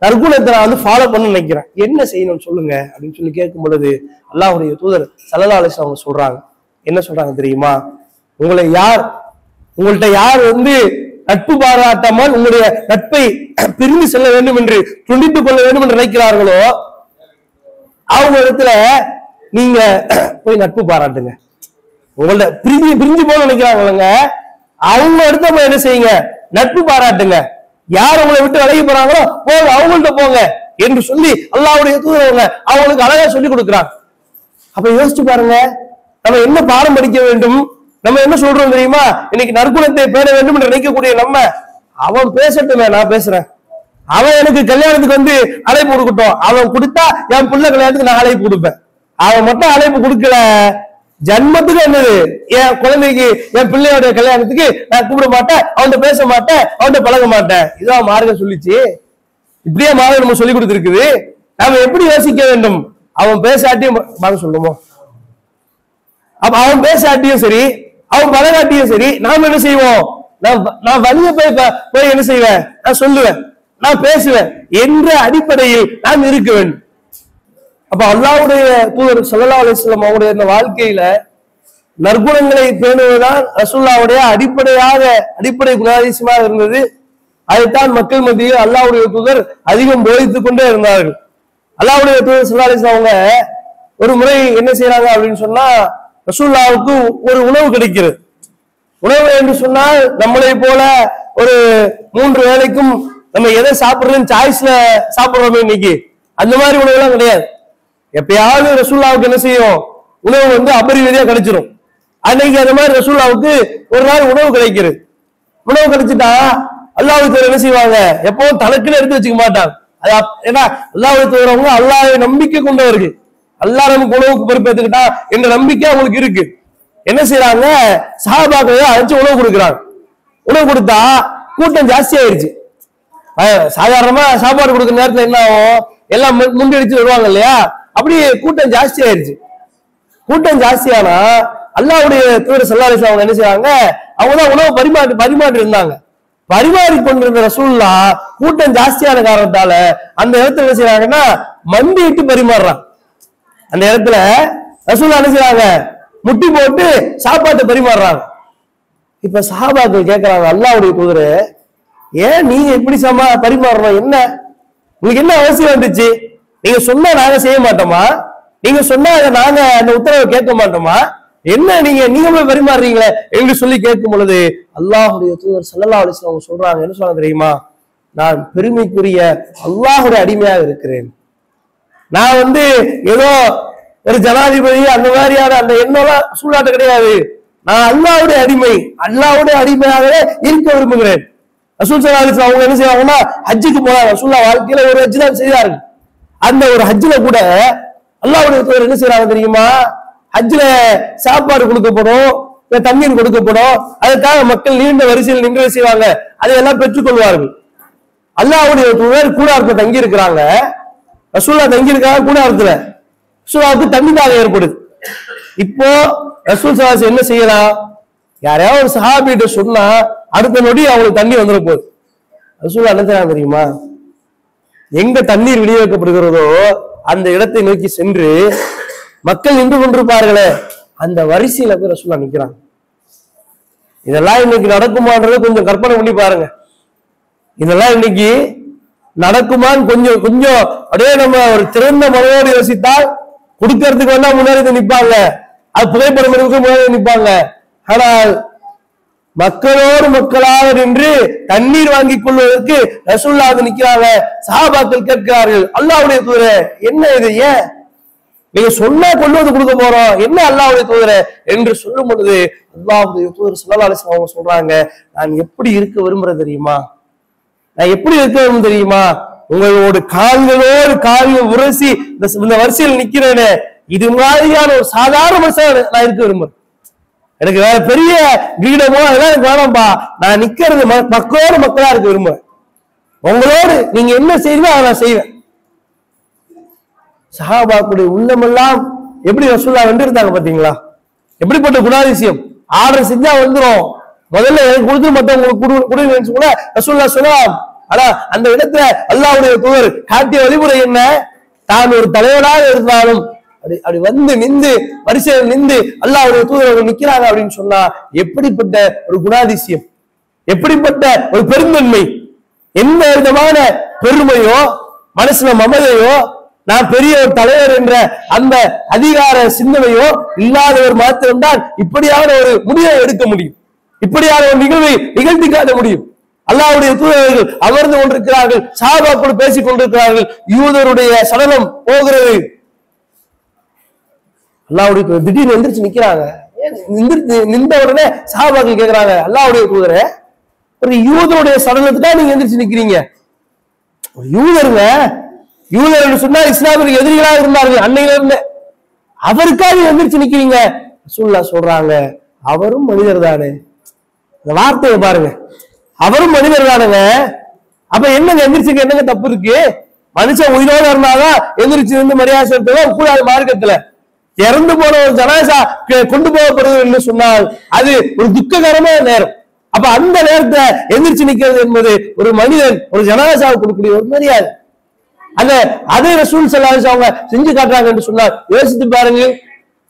நற்குணத்தை நான் வந்து ஃபாலோ பண்ண நினைக்கிறேன், என்ன செய்யணும் சொல்லுங்க அப்படின்னு சொல்லி கேட்கும் பொழுது அல்லாஹ்வுடைய தூதர் ஸல்லல்லாஹு அலைஹி வஸல்லம் சொல்றாங்க, என்ன சொல்றாங்க தெரியுமா? உங்கள்கிட்ட யார் வந்து நட்பு பாராட்டாமல் உங்களுடைய நட்பை பிரிந்து செல்ல வேண்டும் என்று துண்டித்துக் கொள்ள வேண்டும் என்று நினைக்கிறார்களோ அவங்க இடத்துல நீங்க போய் நட்பு பாராட்டுங்க. உங்கள்ட்ட பிரிஞ்சு போக நினைக்கிறாங்க, அவங்க இடத்த போய் என்ன செய்யுங்க, நட்பு பாராட்டுங்க. யார் உங்களை விட்டு விலகி போறாங்களோ போங்க, அவங்கள்ட்ட போங்க என்று சொல்லி அல்லாஹ்வுடைய தூதர் அவங்களுக்கு அழகா சொல்லி கொடுக்கிறாங்க. அப்ப யோசிச்சு பாருங்க, நம்ம என்ன பாடம் படிக்க வேண்டும்? நம்ம என்ன சொல்றோம் தெரியுமா? இன்னைக்கு நற்குணத்தை பேண வேண்டும் என்று நினைக்கக்கூடிய நம்ம, அவன் பேசட்டுமே, நான் பேசுறேன். அவன் எனக்கு கல்யாணத்துக்கு வந்து அழைப்பு கொடுக்கட்டும், அவன் கொடுத்தா என் பிள்ளை கல்யாணத்துக்கு நான் அழைப்பு கொடுப்பேன். அவன் மட்டும் அழைப்பு கொடுக்கல, ஜன்மத்துக்கு என்னது, என் குழந்தைக்கு என் பிள்ளையோட கல்யாணத்துக்கு நான் கூப்பிட மாட்டேன், அவன்கிட்ட பேச மாட்டேன், அவன்கிட்ட பழக மாட்டேன். இதான் மார்க்கம் சொல்லிச்சு. இப்படியே மார்க்கம் நம்ம சொல்லி கொடுத்துருக்குது. நாம எப்படி யோசிக்க வேண்டும்? அவன் பேசாட்டியும் மார்க்கம் சொல்லுமோ? அப்ப அவன் பேசாட்டியும் சரி, அவன் பழகாட்டியும் சரி, நாம என்ன செய்வோம்? நான் வழிய போய் என்ன செய்வேன்? நான் சொல்லுவேன், நான் பேசுவேன் என்ற அடிப்படையில் நாம் இருக்க வேண்டும். அப்ப அல்லாஹ்வுடைய தூதர் ஸல்லல்லாஹு அலைஹி வஸல்லம் அவருடைய இந்த வாழ்க்கையில நற்குணங்களை பேணுவதுதான் ரசூலுல்லாஹ்வுடைய அடிப்படை குணாதிசயமாக இருந்தது. அதைத்தான் மக்கள் மத்தியில் அல்லாஹ்வுடைய தூதர் அதிகம் போதித்துக் கொண்டே இருந்தார்கள். அல்லாஹ்வுடைய தூதர் ஸல்லல்லாஹு அலைஹி வஸல்லம் அவங்க ஒரு முறை என்ன செய்யறாங்க அப்படின்னு சொன்னா, ரசூலுல்லாஹ்வுக்கு ஒரு உணவு கிடைக்கிறது. உணவு என்று சொன்னால் நம்மளை போல ஒரு 3 வேளைக்கும் நம்ம எதை சாப்பிடுறதுன்னு சாய்ஸ்ல சாப்பிடுறோமே இன்னைக்கு, அந்த மாதிரி உணவு எல்லாம் கிடையாது. எப்பயாவது ரசூலுல்லாஹ்வுக்கு என்ன செய்யும்? உணவு வந்து அபரிவிதியா கிடைச்சிடும். அன்னைக்கு அந்த மாதிரி ரசூலுல்லாஹ்வுக்கு ஒரு நாள் உணவு கிடைக்கிறது. உணவு கிடைச்சிட்டா அல்லாஹ்வுக்கு என்ன செய்வாங்க? எப்பவும் தனக்குன்னு எடுத்து வச்சுக்க மாட்டாங்க. ஏன்னா அல்லாஹ்வுக்கு வரவங்க அல்லாஹ்வை நம்பிக்கை கொண்டவர்கள். அல்லாஹ் நமக்கு உணவுக்கு பொறுப்பேற்றுக்கிட்டா என்ற நம்பிக்கை அவங்களுக்கு இருக்கு. என்ன செய்யறாங்க? சஹாபாக்களை அழைச்சு உணவு கொடுக்குறாங்க. உணவு கொடுத்தா கூட்டம் ஜாஸ்தி ஆயிருச்சு. சாதாரணமா சாப்பாடு கொடுக்குற நேரத்துல என்ன ஆகும்? எல்லாம் முன்னெடுத்து வருவாங்க இல்லையா? அப்படியே கூட்டம் ஜாஸ்தி ஆயிருச்சு. கூட்டம் ஜாஸ்தியானா அல்லாஹ்வுடைய தூதர் ஸல்லல்லாஹு அலைஹி வஸல்லம் என்ன செய்றாங்க? அவங்கதான் உணவு பரிமாறி இருந்தாங்க. பரிமாறி கொண்டிருந்த ரசூலுல்லாஹ் கூட்டம் ஜாஸ்தியான காரணத்தால அந்த இடத்துல என்ன செய்யறாங்கன்னா, மண்டிட்டு பரிமாறுறாங்க. அந்த இடத்துல ரசூலுல்லாஹ் என்ன செய்றாங்க? முட்டி போட்டு சாப்பாட்டை பரிமாறுறாங்க. இப்ப சஹாபாக்கள் கேட்கறாங்க, அல்லாஹ்வுடைய தூதரே, ஏன் நீங்க இப்படி பரிமாறணும்? என்ன உங்களுக்கு என்ன அவசியம் வந்துச்சு? நீங்க சொன்னா நாங்க செய்ய மாட்டோமா? நீங்க சொன்னா நாங்க அந்த உத்தரவை கேட்க மாட்டோமா? என்ன நீங்க போய் பரிமாறுறீங்களே என்று சொல்லி கேட்கும் பொழுது அல்லாஹ்வுடைய தூதர் ஸல்லல்லாஹு அலைஹி வஸல்லம் சொல்றாங்க, என்ன சொல்றாங்க தெரியுமா? நான் பெருமைக்குரிய அல்லாஹ்வுடைய அடிமையாக இருக்கிறேன். நான் வந்து ஏதோ ஒரு ஜனாதிபதி அந்த மாதிரியான அந்த எண்ணெல்லாம் சூழாட்ட கிடையாது. நான் அல்லாஹ்வுடைய அடிமையாகவே இருக்க விரும்புகிறேன். ரசூல் ஸல்லல்லாஹு அலைஹி வஸல்லம் அவங்க என்ன செய்வாங்கன்னா, ஹஜ்ஜுக்கு போனாங்க. ரசூலுல்லாஹ் வாழ்க்கையில ஒரு ஹஜ் தான் செய்தார்கள். அந்த ஒரு ஹஜ்ஜில கூட அல்லாஹ்வுடைய தூதர் என்ன செய்யறாங்க தெரியுமா? ஹஜ்ஜில சாப்பாடு கொடுக்கப்படும், தண்ணீர் கொடுக்கப்படும். அதுக்காக மக்கள் நீண்ட வரிசையில் நின்று செய்வாங்க, அதையெல்லாம் பெற்றுக் கொள்வார்கள். அல்லாஹ்வுடைய தூதர் கூடாரத்துல தங்கி இருக்கிறாங்க. ரசூலுல்லாஹ் தங்கி இருக்காங்க கூடாரத்துல. ரசூலுல்லாஹ்வுக்கு தண்ணி தாகம் ஏற்படுது. இப்போ ரசூல் ஸல்லல்லாஹு அலைஹி வஸல்லம் என்ன செய்யலாம்? யாரையாவது ஒரு சஹாபிட்ட சொன்னா அடுத்த நொடி அவங்களுக்கு தண்ணி வந்துட போகுது. ரசூலுல்லாஹ் என்ன செய்றாங்க தெரியுமா? எங்க தண்ணீர் விநியோகிக்கப்படுகிறதோ அந்த இடத்தை நோக்கி சென்று மக்கள் நின்று கொண்டிருப்பார்களே அந்த வரிசையில போய் ரசூலுல்லாஹ் நிக்கிறாங்க. இதெல்லாம் இன்னைக்கு நடக்குமான்றத கொஞ்சம் கற்பனை பண்ணி பாருங்க. இதெல்லாம் இன்னைக்கு நடக்குமான்னு கொஞ்சம் கொஞ்சம் அப்படியே நம்ம ஒரு திறந்த மனதோடு யோசித்தால் கொடுக்கறதுக்கு வேணா முன்னாடி நிற்பாங்க, அது புகைப்படம் எடுக்க முன்னாடி நிற்பாங்க. ஆனால் மக்களோடு மக்களாக நின்று தண்ணீர் வாங்கிக் கொள்வதற்கு ரசூலுல்லாஹ் நிற்கிறாங்க. சஹாபாக்கள் கேட்கிறார்கள், அல்லாஹ்வுடைய தூதரே என்ன இது? ஏன் நீங்க சொன்னா கொண்டு வந்து கொடுக்க போறோம், என்ன அல்லாஹ்வுடைய தூதரே என்று சொல்லும் பொழுது அல்லாஹ்வுடைய தூதர் ஸல்லல்லாஹு அலைஹி வஸல்லம் சொல்றாங்க, நான் எப்படி இருக்க விரும்புறேன் தெரியுமா? நான் எப்படி இருக்க விரும்புறேன் தெரியுமா? உங்களோட கால்கள் உரசி இந்த வரிசையில் நிக்கிறேனே, இது மாதிரியான ஒரு சாதாரண மனுஷன் நான் இருக்க விரும்புறேன். எனக்கு வேற பெரிய கிரீடமோ அதெல்லாம் எனக்கு வேணாம்பா. நான் நிக்கிறது மக்களோடு மக்களா இருக்க விரும்புறேன். உங்களோடு நீங்க என்ன செய்வீங்களோ அதை நான் செய்வேன். சஹாபாக்களுடைய உள்ளமெல்லாம் எப்படி ரசூலுல்லாஹ் வென்று இருந்தாங்க பாத்தீங்களா? எப்படிப்பட்ட குணாதிசயம்! ஆர்டர் செஞ்சா வந்துடும், முதல்ல எனக்கு கொடுத்து மற்றவங்களுக்கு கொடுன்னு கூட ரசூலுல்லாஹ் சொல்லலாம். ஆனா அந்த இடத்துல அல்லாஹ்வுடைய தூதர் காட்டிய வழிமுறை என்ன? தான் ஒரு தலைவராக இருந்தாலும் அப்படி வந்து நின்று வரிசையில் நின்று அல்லாஹ்வுடைய தூதர் நிக்கிறாங்க அப்படின்னு சொன்னா எப்படிப்பட்ட ஒரு குணாதிசயம், எப்படிப்பட்ட ஒரு பெருந்தன்மை! எந்த விதமான பெருமையோ மனசுல மமதையோ நான் பெரிய ஒரு தலைவர் என்ற அந்த அதிகார சிந்தனையோ இல்லாதவர் மாத்திரம்தான் இப்படியான ஒரு முடிவை எடுக்க முடியும், இப்படியான ஒரு நிகழ்வை நிகழ்த்தி காட்ட முடியும். அல்லாஹ்வுடைய தூதர்கள் அமர்ந்து கொண்டிருக்கிறார்கள், சஹாபாக்கள் பேசிக் கொண்டிருக்கிறார்கள், யூதருடைய சடலம் போகிறது. அல்லாஹ்வுடைய திடீர்னு எந்திரிச்சு நிக்கிறாங்க. நின்ற உடனே சஹாபாக்கள் கேட்கிறாங்க, அல்லாஹ்வுடைய தூதரே, ஒரு யூதருடைய சடலத்துக்கா நீங்க எந்திரிச்சு நிக்கிறீங்க? ஒரு யூதருங்க, யூதர் சொன்னா இஸ்லாமிற்கு எதிரிகளா இருந்தார்கள் அன்னையில இருந்து, அவருக்காக எந்திரிச்சு நிக்கிறீங்க? ரசூலுல்லாஹ் சொல்றாங்க, அவரும் மனிதர் தானே. இந்த வார்த்தையை பாருங்க, அவரும் மனிதர் தானுங்க. அப்ப என்னங்க எந்திரிச்சுக்கு என்னங்க தப்பு இருக்கு? மனுஷன் உயிரோட இருந்தாதான் எந்திரிச்சு இருந்து மரியாதை செலுத்தலாம் கூடாது. மார்க்கத்துல இறந்து போன ஒரு ஜனாசா கொண்டு போகப்படுவது சொன்னால் அது ஒரு துக்ககரமான நேரம். அப்ப அந்த நேரத்தை எந்திரிச்சு நிக்கிறது என்பது ஒரு மனிதன் ஒரு ஜனாசாவுக்கு கொடுக்கக்கூடிய ஒரு மரியாதை. அதே ரசூல் ஸல்லல்லாஹு அலைஹி வஸல்லம் அவங்க செஞ்சு காட்டுறாங்க என்று சொன்னால் யோசித்து பாருங்க.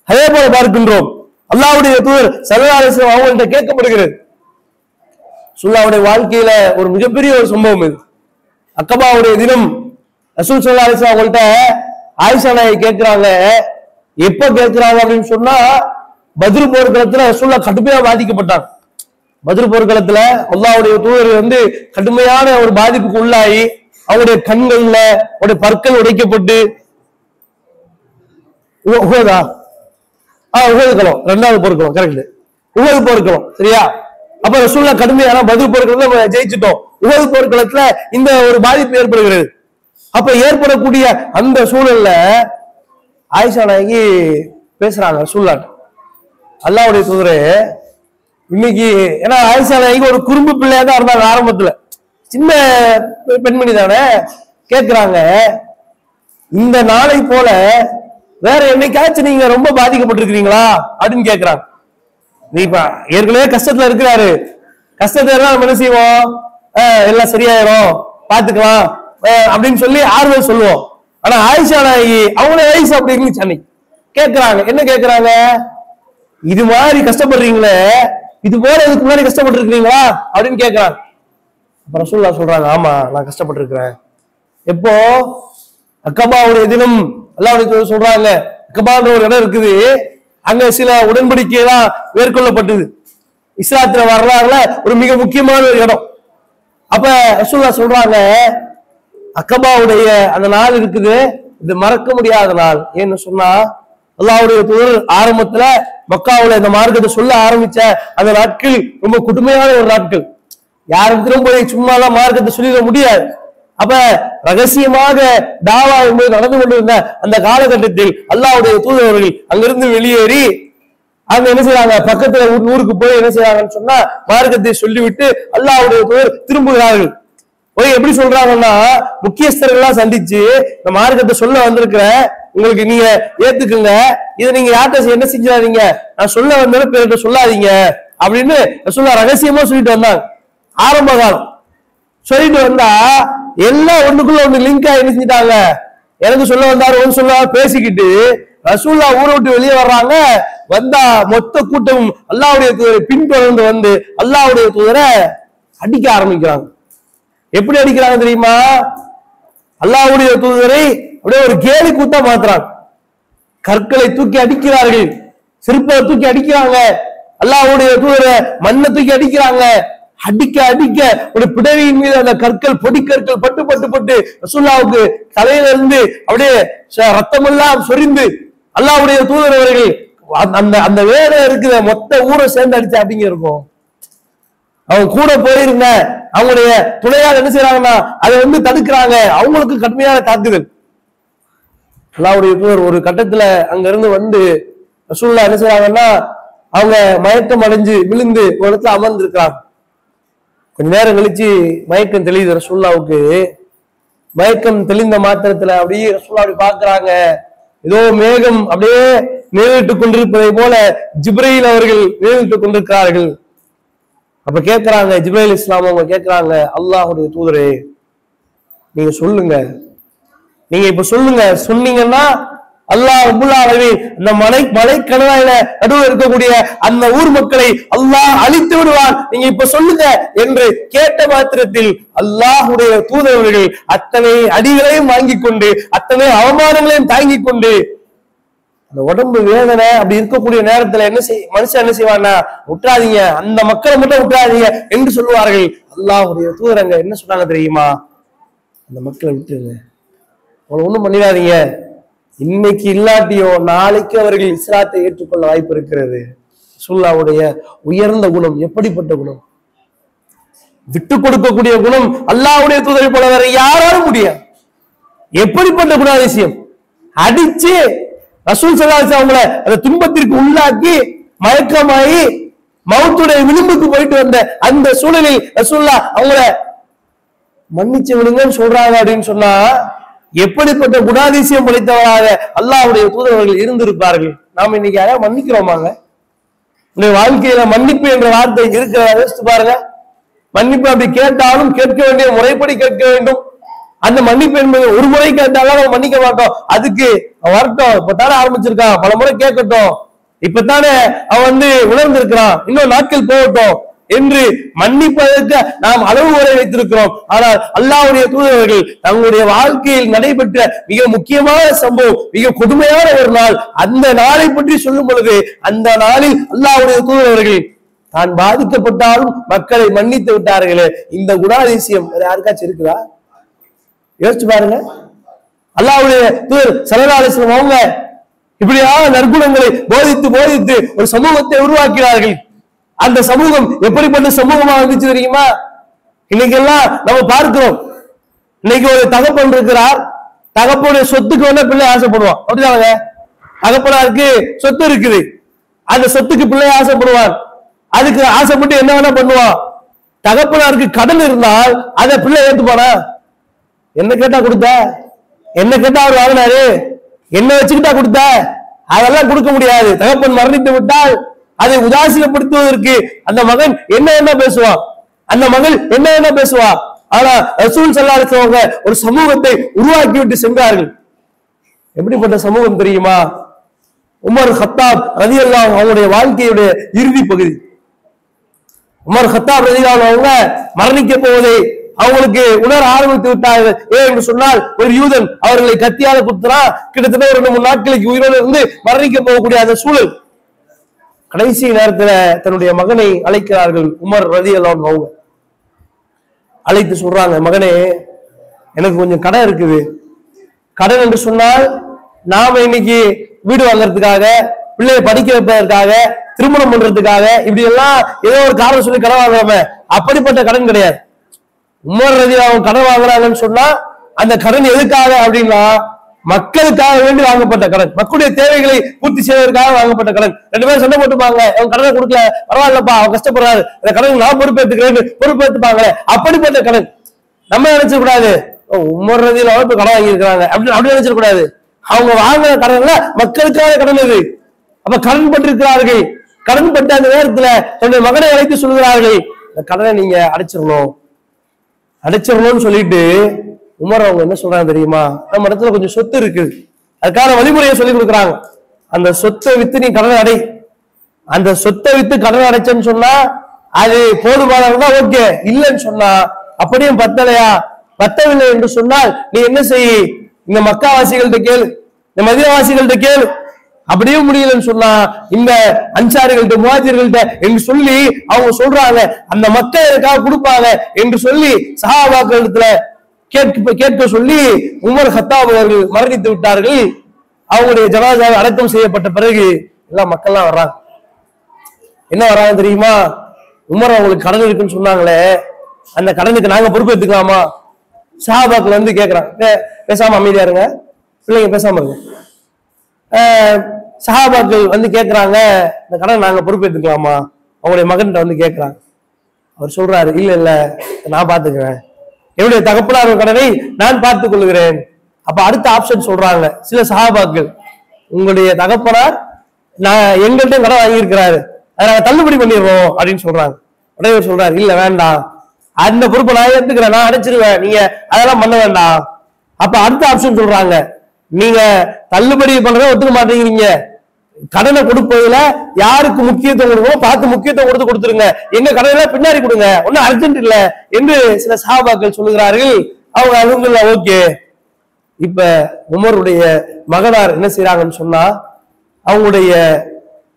அதே போல பார்க்கின்றோம், அல்லாஹ்வுடைய தூதர் ஸல்லல்லாஹு அலைஹி வஸல்லம் அவங்கள்ட்ட கேட்கப்படுகிறது. ரசூலுல்லாஹ்வுடைய வாழ்க்கையில ஒரு மிகப்பெரிய ஒரு சம்பவம் இது. அக்கபாவுடைய தினம் ரசூல் ஸல்லல்லாஹு அலைஹி வஸல்லம் அவங்கள்ட்ட ஆயிஷா நாயகி கேட்கிறாங்க. எப்ப கேட்கிறாங்க அப்படின்னு சொன்னா, பத்ர் போர்க்களத்துல ரசூலுல்லாஹ் கடுமையா பாதிக்கப்பட்டாங்க. பத்ர் போர்க்களத்துல அல்லாஹ்வுடைய தூதர் கடுமையான ஒரு பாதிப்புக்கு உள்ளாகி அவருடைய கண்கள்ல அவருடைய பற்கள் உடைக்கப்பட்டு, உஹதா உஹது களம், இரண்டாவது போர்க்களம், கரெக்ட், உஹது போர்க்களம், சரியா? அப்ப ரசூலுல்லாஹ் கடுமையான பத்ர் போர்க்களத்துல ஜெயிச்சிட்டோம், உஹது போர்க்களத்துல இந்த ஒரு பாதிப்பு ஏற்படுகிறது. அப்ப ஏற்படக்கூடிய அந்த சூழல்ல ஆயிஷா நாயகி பேசுறாங்க ரசூலுல்லாஹ், அல்லாஹ்வுடைய தூதரே இன்னைக்கு, ஏன்னா ஆயிஷா நாயகி ஒரு குறும்பு பிள்ளையா தான் இருந்தாங்க ஆரம்பத்துல, சின்ன பெண்மணி தானே. கேட்கிறாங்க, இந்த நாளை போல வேற என்னைக்காச்சும் நீங்க ரொம்ப பாதிக்கப்பட்டிருக்கிறீங்களா அப்படின்னு கேட்கிறாங்க. நீ இப்ப ஏற்கனவே கஷ்டத்துல இருக்கிறாரு, கஷ்டத்துல நம்ம என்ன செய்வோம், எல்லாம் சரியாயிரும் பாத்துக்கலாம் அப்படின்னு சொல்லி ஆறுதல் சொல்லுவோம். ஆனா ஆயிஷா நாயகி அவங்களே வயசு அப்படி இருந்துச்சு அன்னைக்கு. கேட்கிறாங்க, என்ன கேட்கிறாங்க, இது மாதிரி கஷ்டப்படுறீங்களே, இது போல இதுக்கு முன்னாடி கஷ்டப்பட்டு இருக்கிறீங்களா அப்படின்னு கேட்கிறாங்க. அப்ப ரசூலுல்லாஹ் சொல்றாங்க, ஆமா நான் கஷ்டப்பட்டு இருக்கிறேன். எப்போ அக்கபாவுடைய தினம் அல்லாஹ்வுடைய சொல்றாங்க, அக்கபான்ற ஒரு இடம் இருக்குது, அங்க சில உடன்படிக்கை தான் மேற்கொள்ளப்பட்டது. இஸ்லாத்துல வரலாறுல ஒரு மிக முக்கியமான ஒரு இடம். அப்ப ரசூலுல்லாஹ் சொல்றாங்க, அக்கபாவுடைய அந்த நாள் இருக்குது, இது மறக்க முடியாத நாள். ஏன்னு சொன்னா, அல்லாஹ்வுடைய தூதர் ஆரம்பத்துல மக்காவுல இந்த மார்க்கத்தை சொல்ல ஆரம்பிச்ச அந்த நாட்கள் ரொம்ப கொடுமையான ஒரு நாட்கள். யாருக்கும் போய் சும்மாலாம் மார்க்கத்தை சொல்லிட முடியாது. அப்ப ரகசியமாக தாவா என்பது நடந்து கொண்டிருந்த அந்த காலகட்டத்தில் அல்லாஹ்வுடைய தூதரவர்கள் அங்கிருந்து வெளியேறி அங்க என்ன செய்யறாங்க, பக்கத்துல ஊருக்கு போய் என்ன செய்யறாங்கன்னு சொன்னா மார்க்கத்தை சொல்லிவிட்டு அல்லாஹ்வுடைய தூதர் திரும்புகிறார்கள். போய் எப்படி சொல்றாங்கன்னா, முக்கியஸ்தர்கள்லாம் சந்திச்சு இந்த மார்க்கத்தை சொல்ல வந்திருக்கிற உங்களுக்கு நீங்க ஏத்துக்குங்க, இதை நீங்க யார்கிட்ட என்ன செஞ்சாதீங்க, நான் சொல்ல வந்தேன்னு பேர்கிட்ட சொல்லாதீங்க அப்படின்னு சொல்ல ரகசியமா சொல்லிட்டு வந்தாங்க. ஆரம்ப காலம் சொல்லிட்டு வந்தா எல்லாம் ஒண்ணுக்குள்ள ஒண்ணு லிங்கா என்ன செஞ்சிட்டாங்க, எனக்கு சொல்ல வந்தாரு ஒன்னு சொல்ல பேசிக்கிட்டு ரசூலுல்லாஹ் ஊரை விட்டு வெளியே வர்றாங்க. வந்தா மொத்த கூட்டமும் அல்லாஹ்வுடைய தூதரை பின்தொடர்ந்து வந்து அல்லாஹ்வுடைய தூதரை அடிக்க ஆரம்பிக்கிறாங்க. எப்படி அடிக்கிறாங்க தெரியுமா, அல்லாஹ்வுடைய தூதரை அப்படியே ஒரு கேலி கூட்டா மாத்துறாங்க. கற்களை தூக்கி அடிக்கிறார்கள், செருப்பை தூக்கி அடிக்கிறாங்க, அல்லாஹ்வுடைய தூதரை மண்ணை தூக்கி அடிக்கிறாங்க. அடிக்க அடிக்க ஒரு பிடரியின் மீது அந்த கற்கள் பொடி கற்கள் பட்டு பட்டு பட்டு ரசூலுல்லாஹ்வுக்கு தலையில இருந்து அப்படியே ரத்தமெல்லாம் சொரிந்து அல்லாஹ்வுடைய தூதர் அவர்கள் அந்த அந்த வேலை இருக்கிற மொத்த ஊரை சேர்ந்து அடிச்சா அப்படிங்க இருக்கும். அவங்க கூட போயிருங்க, அவங்களுடைய துணையால் என்ன செய்யறாங்கன்னா அதை தடுக்கிறாங்க, அவங்களுக்கு கடுமையான தாக்குதல். அல்லாஹ்வுடைய தூதர் ஒரு கட்டத்துல அங்க இருந்து வந்து ரசூலுல்லாஹ் என்ன செய்யறாங்கன்னா அவங்க மயக்கம் அடைஞ்சு விழுந்து ஒரு இடத்துல அமர்ந்து இருக்கிறாங்க. கொஞ்ச நேரம் கழிச்சு மயக்கம் தெளியுது ரசூலுல்லாஹ்வுக்கு. மயக்கம் தெளிந்த மாத்திரத்துல அப்படியே ரசூலுல்லாஹ் அப்படி பாக்குறாங்க, ஏதோ மேகம் அப்படியே நிழலிட்டுக் கொண்டிருப்பதை போல ஜிப்ரீல் அவர்கள் நிழலிட்டுக் கொண்டிருக்கிறார்கள். அப்ப கேட்கிறாங்க, ஜிப்ரீல் இஸ்லாம் அவங்க கேட்கிறாங்க, அல்லாஹ்வுடைய தூதரே நீங்க சொல்லுங்க, நீங்க இப்ப சொல்லுங்க, சொன்னீங்கன்னா அல்லாஹ் ரப்பல் ஆலமீன் அந்த மலைக்கணவாயில நடுவில் இருக்கக்கூடிய அந்த ஊர் மக்களை அல்லாஹ் அழித்து விடுவான், நீங்க இப்ப சொல்லுங்க என்று கேட்ட மாத்திரத்தில் அல்லாஹ்வுடைய தூதரவர்கள் அத்தனை அடிகளையும் வாங்கிக் கொண்டு அத்தனை அவமானங்களையும் தாங்கிக் கொண்டு அந்த உடம்பு வேதனை அப்படி இருக்கக்கூடிய நேரத்துல மனுஷன் என்ன செய்வான்னா, விட்டுறாதீங்க, அந்த மக்களை மட்டும் விட்டுறாதீங்க என்று சொல்லுவார்கள். அல்லாஹ்வுடைய தூதரங்க என்ன சொன்னாங்க தெரியுமா, அந்த மக்களை விட்டுருங்க, அவங்களை ஒண்ணும் பண்ணிடாதீங்க, இன்னைக்கு இல்லாட்டியோ நாளைக்கு அவர்கள் இஸ்லாத்தை ஏற்றுக்கொள்ள வாய்ப்பு இருக்கிறது. ரசூலுல்லாஹ்வுடைய உயர்ந்த குணம் எப்படிப்பட்ட குணம்? விட்டு கொடுக்கக்கூடிய குணம் அல்லாஹ்வுடைய தூதரை போல வேற யாராலும் முடியாது. எப்படிப்பட்ட குணாதிசயம்! அடிச்சு ரசூல் ஸல்லல்லாஹு அலைஹி வஸல்லம் அவங்கள அந்த துன்பத்திற்கு உள்ளாக்கி மயக்கமாயி மௌத்துடைய விளிம்புக்கு போயிட்டு வந்த அந்த சூழலில் ரசூலுல்லாஹ் அவங்கள மன்னிச்சு விடுங்கன்னு சொல்றாங்க அப்படின்னு சொன்னா எப்படிப்பட்ட குணாதிசயம் படைத்தவராக அல்லாஹ்வுடைய தூதர்கள் இருந்திருப்பார்கள். நாம் இன்னைக்கு யாராவது மன்னிக்கிறோமாங்க? உங்களுடைய வாழ்க்கையில மன்னிப்பு என்ற வார்த்தை இருக்கிறதா யோசிச்சு பாருங்க. மன்னிப்பு அப்படி கேட்டாலும் கேட்க வேண்டிய முறைப்படி கேட்க வேண்டும். அந்த மன்னிப்பு என்பது ஒரு முறை கேட்டாலும் நம்ம மன்னிக்க மாட்டோம். அதுக்கு வரட்டும், இப்பதானே ஆரம்பிச்சிருக்கான், பல முறை கேட்கட்டும், இப்பதானே அவன் உணர்ந்திருக்கிறான், இன்னும் நாட்கள் போகட்டும் என்று மன்னிப்பதற்கு நாம் அளவு வரை வைத்திருக்கிறோம். ஆனால் அல்லாஹ்வுடைய தூதர்கள் தங்களுடைய வாழ்க்கையில் நடைபெற்ற மிக முக்கியமான சம்பவம், மிக கொடுமையான ஒரு நாள், அந்த நாளை பற்றி சொல்லும் பொழுது அந்த நாளில் அல்லாஹ்வுடைய தூதர்கள் தான் பாதிக்கப்பட்டாலும் மக்களை மன்னித்து விட்டார்களே. இந்த குணாதிசயம் வேற யாருக்காச்சும் இருக்குதா? யோசிச்சு பாருங்க. அல்லாஹ்வுடைய தூதர் ஸல்லல்லாஹு அலைஹி வஸல்லம் அவங்க இப்படியான நற்குணங்களை போதித்து போதித்து ஒரு சமூகத்தை உருவாக்கினார்கள். அந்த சமூகம் எப்படிப்பட்ட சமூகமா இருந்துச்சு தெரியுமா? இன்னைக்கெல்லாம் நம்ம பார்க்கிறோம். இன்னைக்கு ஒரு தகப்பன் இருக்கிறார், தகப்பனுடைய சொத்துக்கு வேணா பிள்ளை ஆசைப்படுவான். அப்படிதாங்க, தகப்பனாருக்கு சொத்து இருக்குது, அந்த சொத்துக்கு பிள்ளை ஆசைப்படுவான். அதுக்கு ஆசைப்பட்டு என்ன வேணா பண்ணுவான். தகப்பனாருக்கு கடன் இருந்தால் அதை பிள்ளை ஏத்துப்பானா? என்ன கேட்டா கொடுத்த, என்ன கேட்டா அவர் வாங்கினாரு, என்ன வச்சுக்கிட்டா கொடுத்த, அதெல்லாம் கொடுக்க முடியாது. தகப்பன் மரணித்து விட்டால் அதை உதாசீனப்படுத்துவதற்கு அந்த மகன் என்ன பேசுவான், அந்த மகள் என்ன பேசுவா. ஆனா ரசூல் ஸல்லல்லாஹு அலைஹி வஸல்லம் ஒரு சமூகத்தை உருவாக்கி விட்டு சென்றார்கள். எப்படிப்பட்ட சமூகம் தெரியுமா? உமர் கத்தாப் ரலியல்லாஹு அன்ஹு அவருடைய வாழ்க்கையுடைய இறுதி பகுதி. உமர் கத்தாப் ரலியல்லாஹு அன்ஹு அவங்க மரணிக்க போவதை அவங்களுக்கு உணர ஆரம்பித்து விட்டார்கள். ஏன் என்று சொன்னால் ஒரு யூதன் அவர்களை கத்தியால குத்துறா, கிட்டத்தட்ட ஒரு 2-3 நாட்களுக்கு உயிரோடு இருந்து மரணிக்க போகக்கூடிய அந்த சூழல். கடைசி நேரத்துல தன்னுடைய மகனை அழைக்கிறார்கள். உமர் ரலியல்லாஹு அன்ஹு அவங்க அழைத்து சொல்றாங்க, மகனே எனக்கு கொஞ்சம் கடன் இருக்குது. கடன் என்று சொன்னால் நாம இன்னைக்கு வீடு வாங்கறதுக்காக, பிள்ளைய படிக்க வைப்பதற்காக, திருமணம் பண்றதுக்காக இப்படி எல்லாம் ஏதோ ஒரு காரணம் சொல்லி கடன் வாங்குறோமே, அப்படிப்பட்ட கடன் கிடையாது. உமர் ரலியல்லாஹு அன்ஹு கடன் வாங்குறாங்கன்னு சொன்னா அந்த கடன் எதுக்காக அப்படின்னா மக்களுக்காக வேண்டி வாங்கப்பட்ட கடன், மக்களுடைய தேவைகளை பூர்த்தி செய்வதற்காக வாங்கப்பட்ட கடன். 2 பேரும் சண்டை போட்டுப்பாங்க, அவன் கடனை கொடுக்கல, பரவாயில்லப்பா அவன் கஷ்டப்படுறாரு, இந்த கடன் நான் பொறுப்பேற்றுக்கிறேன், பொறுப்பேற்றுப்பாங்களே, அப்படிப்பட்ட கடன். நம்ம நினைச்ச கூடாது உமர் ரலியல்லாஹு அன்ஹு கடன் வாங்கி இருக்கிறாங்க அப்படி நினைச்சிட கூடாது. அவங்க வாங்கின கடன்ல மக்களுக்காக கடன் இது. அப்ப கடன் பட்டிருக்கிறார்கள். கடன் பட்ட அந்த நேரத்துல தன்னுடைய மகனை அழைத்து சொல்கிறார்கள், இந்த கடனை நீங்க அடைச்சிடணும்னு சொல்லிட்டு உமர் அவங்க என்ன சொல்றாங்க தெரியுமா? நம்ம இடத்துல கொஞ்சம் சொத்து இருக்கு, அதுக்கான வழிமுறையை சொல்லி கொடுக்குறாங்க. அந்த சொத்தை வித்து நீ கடனை அடை. அந்த சொத்தை வித்து கடனை அடைச்சேன்னு சொன்னா அது போதுமானதா ஓகே, இல்லைன்னு சொன்னா அப்படியும் பத்தவில்லை என்று சொன்னால் நீ என்ன செய், இந்த மக்காவாசிகள்கிட்ட கேளு, இந்த மதீனாவாசிகள்கிட்ட கேளு. அப்படியே முடியலன்னு சொன்னா இந்த அன்சாரிகள்கிட்ட, முஹாஜிர்கள்ட்ட என்று சொல்லி அவங்க சொல்றாங்க, அந்த மக்கள் எனக்காக கொடுப்பாங்க என்று சொல்லி சஹாபாக்களிடத்துல கேட்க சொல்லி உமர் கத்தாப் அவர்கள் மரணித்து விட்டார்கள். அவங்களுடைய ஜனாஸாவை அடக்கம் செய்யப்பட்ட பிறகு எல்லாம் மக்கள்லாம் வர்றாங்க. என்ன வர்றாங்க தெரியுமா? உமர் அவங்களுக்கு கடன் இருக்குன்னு சொன்னாங்களே, அந்த கடனுக்கு நாங்க பொறுப்பேற்றுக்கலாமா? சஹாபாக்கள் கேட்கிறாங்க, பேசாம அமைதியா இருங்க, பிள்ளைங்க பேசாம இருங்க. சஹாபாக்கள் கேட்கிறாங்க, இந்த கடன் நாங்க பொறுப்பேற்றுக்கலாமா? அவங்களுடைய மகன்கிட்ட கேட்கிறாங்க. அவர் சொல்றாரு, இல்ல நான் பாத்துக்கிறேன், என்னுடைய தகப்பனார் கடனை நான் பார்த்துக் கொள்கிறேன். அப்ப அடுத்த ஆப்ஷன் சொல்றாங்க சில சஹாபாக்கள், உங்களுடைய தகப்பனார் நான் எங்கள்கிட்ட கடன் வாங்கியிருக்கிறாரு, அதை நாங்க தள்ளுபடி பண்ணிடுறோம் அப்படின்னு சொல்றாங்க. உடனே சொல்றாரு, இல்ல வேண்டாம், அந்த பொறுப்பை நான் எடுத்துக்கிறேன், நான் அடைச்சிருவேன், நீங்க அதெல்லாம் பண்ண வேண்டாம். அப்ப அடுத்த ஆப்ஷன் சொல்றாங்க, நீங்க தள்ளுபடி பண்றத ஒத்துக்க மாட்டேங்கிறீங்க, கடனை கொடுப்பதுல யாருக்கு முக்கியத்துவம் கொடுக்கணும் பார்த்து முக்கியத்துவம் கொடுத்துருங்க, எங்க கடனை பின்னாடி கொடுங்க, ஒன்னும் அர்ஜென்ட் இல்ல என்று சில சஹாபாக்கள் சொல்லுகிறார்கள். அவங்க அதுங்கள ஓகே. இப்ப உமருடைய மகனார் என்ன செய்யறாங்கன்னு சொன்னா அவங்களுடைய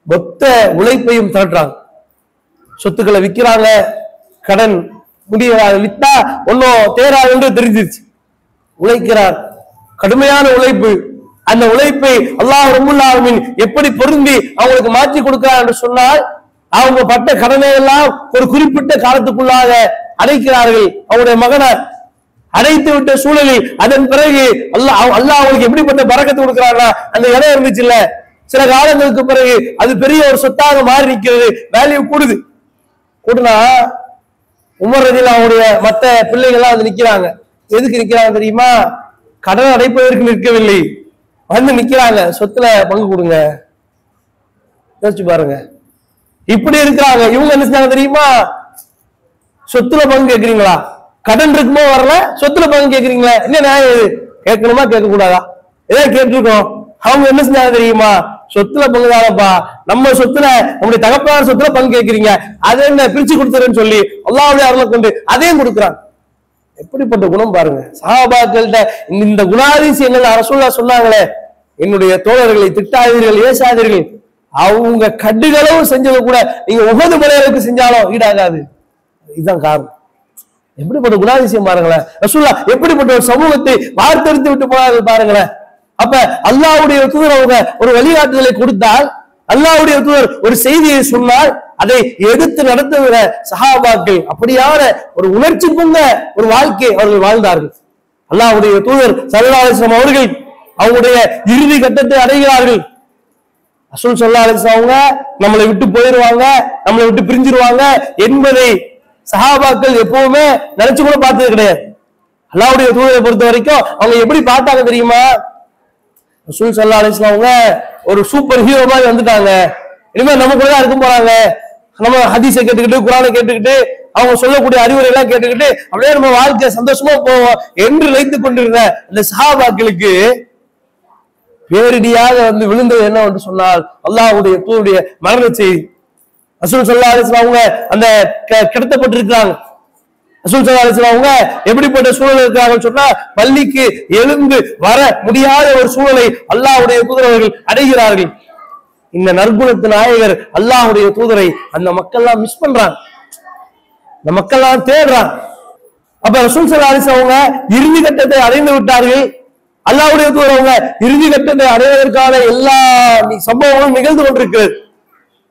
மொத்த உழைப்பையும் திரட்டுறாங்க, சொத்துக்களை விற்கிறாங்க, கடன் முடியாது, வித்தா ஒன்னும் தேராது என்று தெரிஞ்சிருச்சு. உழைக்கிறார், கடுமையான உழைப்பு, அந்த உழைப்பை அல்லாஹ் ரப்பல் ஆலமீன் எப்படி பொருந்தி அவங்களுக்கு மாற்றி கொடுக்கிறார் என்று சொன்னால், அவங்க பட்ட கடனை எல்லாம் ஒரு குறிப்பிட்ட காலத்துக்குள்ளாக அடைக்கிறார்கள். அவருடைய மகனார் அடைத்து விட்ட சூழலில் அதன் பிறகு அல்லாஹ் அவங்களுக்கு எப்படிப்பட்ட பரக்கத்து கொடுக்கிறாரா, அந்த இடம் இருந்துச்சு இல்ல, சில காலங்களுக்கு பிறகு அது பெரிய ஒரு சொத்தாக மாறி நிற்கிறது, வேல்யூ கூடுது. கூடுனா உமர் ரலியல்லாஹு அவருடைய மற்ற பிள்ளைகள்லாம் வந்து நிக்கிறாங்க. எதுக்கு நிக்கிறாங்க தெரியுமா? கடன் அடைப்பதற்கு நிற்கவில்லை, வந்து நிக்கிறாங்க, சொத்துல பங்கு கொடுங்க. யோசிச்சு பாருங்க, இப்படி இருக்கிறாங்க. இவங்க என்ன செஞ்சாங்க தெரியுமா? சொத்துல பங்கு கேட்கறீங்களா? கடன் இருக்குமோ வரல, சொத்துல பங்கு கேட்கறீங்களா? என்ன நியாயம்? கேட்கணுமா கேட்க கூடாதா? ஏதாவது கேட்டிருக்கோம். அவங்க என்ன செஞ்சாங்க தெரியுமா? சொத்துல பங்கு தானப்பா, நம்ம சொத்துல நம்முடைய தகப்பனார் சொத்துல பங்கு கேட்கறீங்க, அதை என்ன பிரிச்சு கொடுத்துறேன்னு சொல்லி அல்லாஹ்வுடைய அருளை கொண்டு அதையும் கொடுக்குறாங்க. எப்படிப்பட்ட குணம் பாருங்க. சஹாபாக்கள்கிட்ட இந்த குணாதிசயங்கள் ரசூலுல்லாஹ் சொன்னாங்களே, என்னுடைய தோழர்களை திட்டாதீர்கள், ஏசாதீர்கள். அவங்க கடுகளவு செஞ்சது கூட நீங்க உகது மலைகளுக்கு செஞ்சாலும் ஈடாகாது. இதுதான் காரணம். எப்படிப்பட்ட குணாதிசயம் பாருங்களேன். ரசூலுல்லாஹ் எப்படிப்பட்ட ஒரு சமூகத்தை வார்த்தெடுத்து விட்டு போனார்கள் பாருங்களேன். அப்ப அல்லாஹ்வுடைய தூதர் அவங்க ஒரு வழிகாட்டுதலை கொடுத்தால், அல்லாஹ்வுடைய தூதர் ஒரு செய்தியை சொன்னால் அதை எடுத்து நடத்துகிற சஹாபாக்கள் அப்படியான ஒரு உணர்ச்சி பொங்க ஒரு வாழ்க்கை அவர்கள் வாழ்ந்தார்கள். அல்லாஹ்வுடைய தூதர் ஸல்லல்லாஹு அலைஹி வஸல்லம் அவர்கள் அவங்களுடைய இறுதி கட்டத்தை அடைகிறார்கள். ரசூல் ஸல்லல்லாஹு அலைஹி வஸல்லம் அவங்க நம்மளை விட்டு போயிடுவாங்க, நம்மளை விட்டு பிரிஞ்சிருவாங்க என்பதை சஹாபாக்கள் எப்பவுமே நினைச்சு கூட பார்த்தது கிடையாது. அல்லாஹ்வுடைய தூதரை பொறுத்த வரைக்கும் அவங்க எப்படி பார்த்தாங்க தெரியுமா? ரசூல் ஸல்லல்லாஹு அலைஹி வஸல்லம் அவங்க ஒரு சூப்பர் ஹீரோ மாதிரி வந்துட்டாங்க, இனிமே நம்ம கூட தான் இருக்க போறாங்க, நம்ம ஹதீஸை கேட்டுக்கிட்டு குர்ஆனை கேட்டுக்கிட்டு அவங்க சொல்லக்கூடிய அறிவுரை எல்லாம் கேட்டுக்கிட்டு அப்படியே நம்ம வாழ்க்கை சந்தோஷமா போவோம் என்று நினைத்துக் கொண்டிருந்த அந்த சஹாபாக்களுக்கு பேரிடியாக வந்து விழுந்தது என்ன என்று சொன்னால் அல்லாஹ்வுடைய தூதருடைய மரண செய்தி. ரசூல் ஸல்லல்லாஹு அலைஹி வஸல்லம் அவங்க அந்த கிடத்தப்பட்டிருக்கிறாங்க. ரசூல் ஸல்லல்லாஹு அலைஹி வஸல்லம் அவங்க எப்படிப்பட்ட சூழல் இருக்கிறாங்கன்னு சொன்னா, பள்ளிக்கு எழுந்து வர முடியாத ஒரு சூழலை அல்லாஹ்வுடைய தூதர் அவர்கள் அடைகிறார்கள். இந்த நற்குணத்து நாயகர் அல்லாஹ்வுடைய தூதரை அந்த மக்கள் எல்லாம் மிஸ் பண்றாங்க, இந்த மக்கள் எல்லாம் தேடுறாங்க. அப்ப ரசூல் ஸல்லல்லாஹு அலைஹி வஸல்லம் அவங்க இறுதி கட்டத்தை அடைந்து விட்டார்கள். அல்லாஹ்வுடைய தூதர் அவங்க இறுதி கட்டத்தை அடைவதற்கான எல்லா சம்பவங்களும் நிகழ்ந்து கொண்டிருக்கிறது.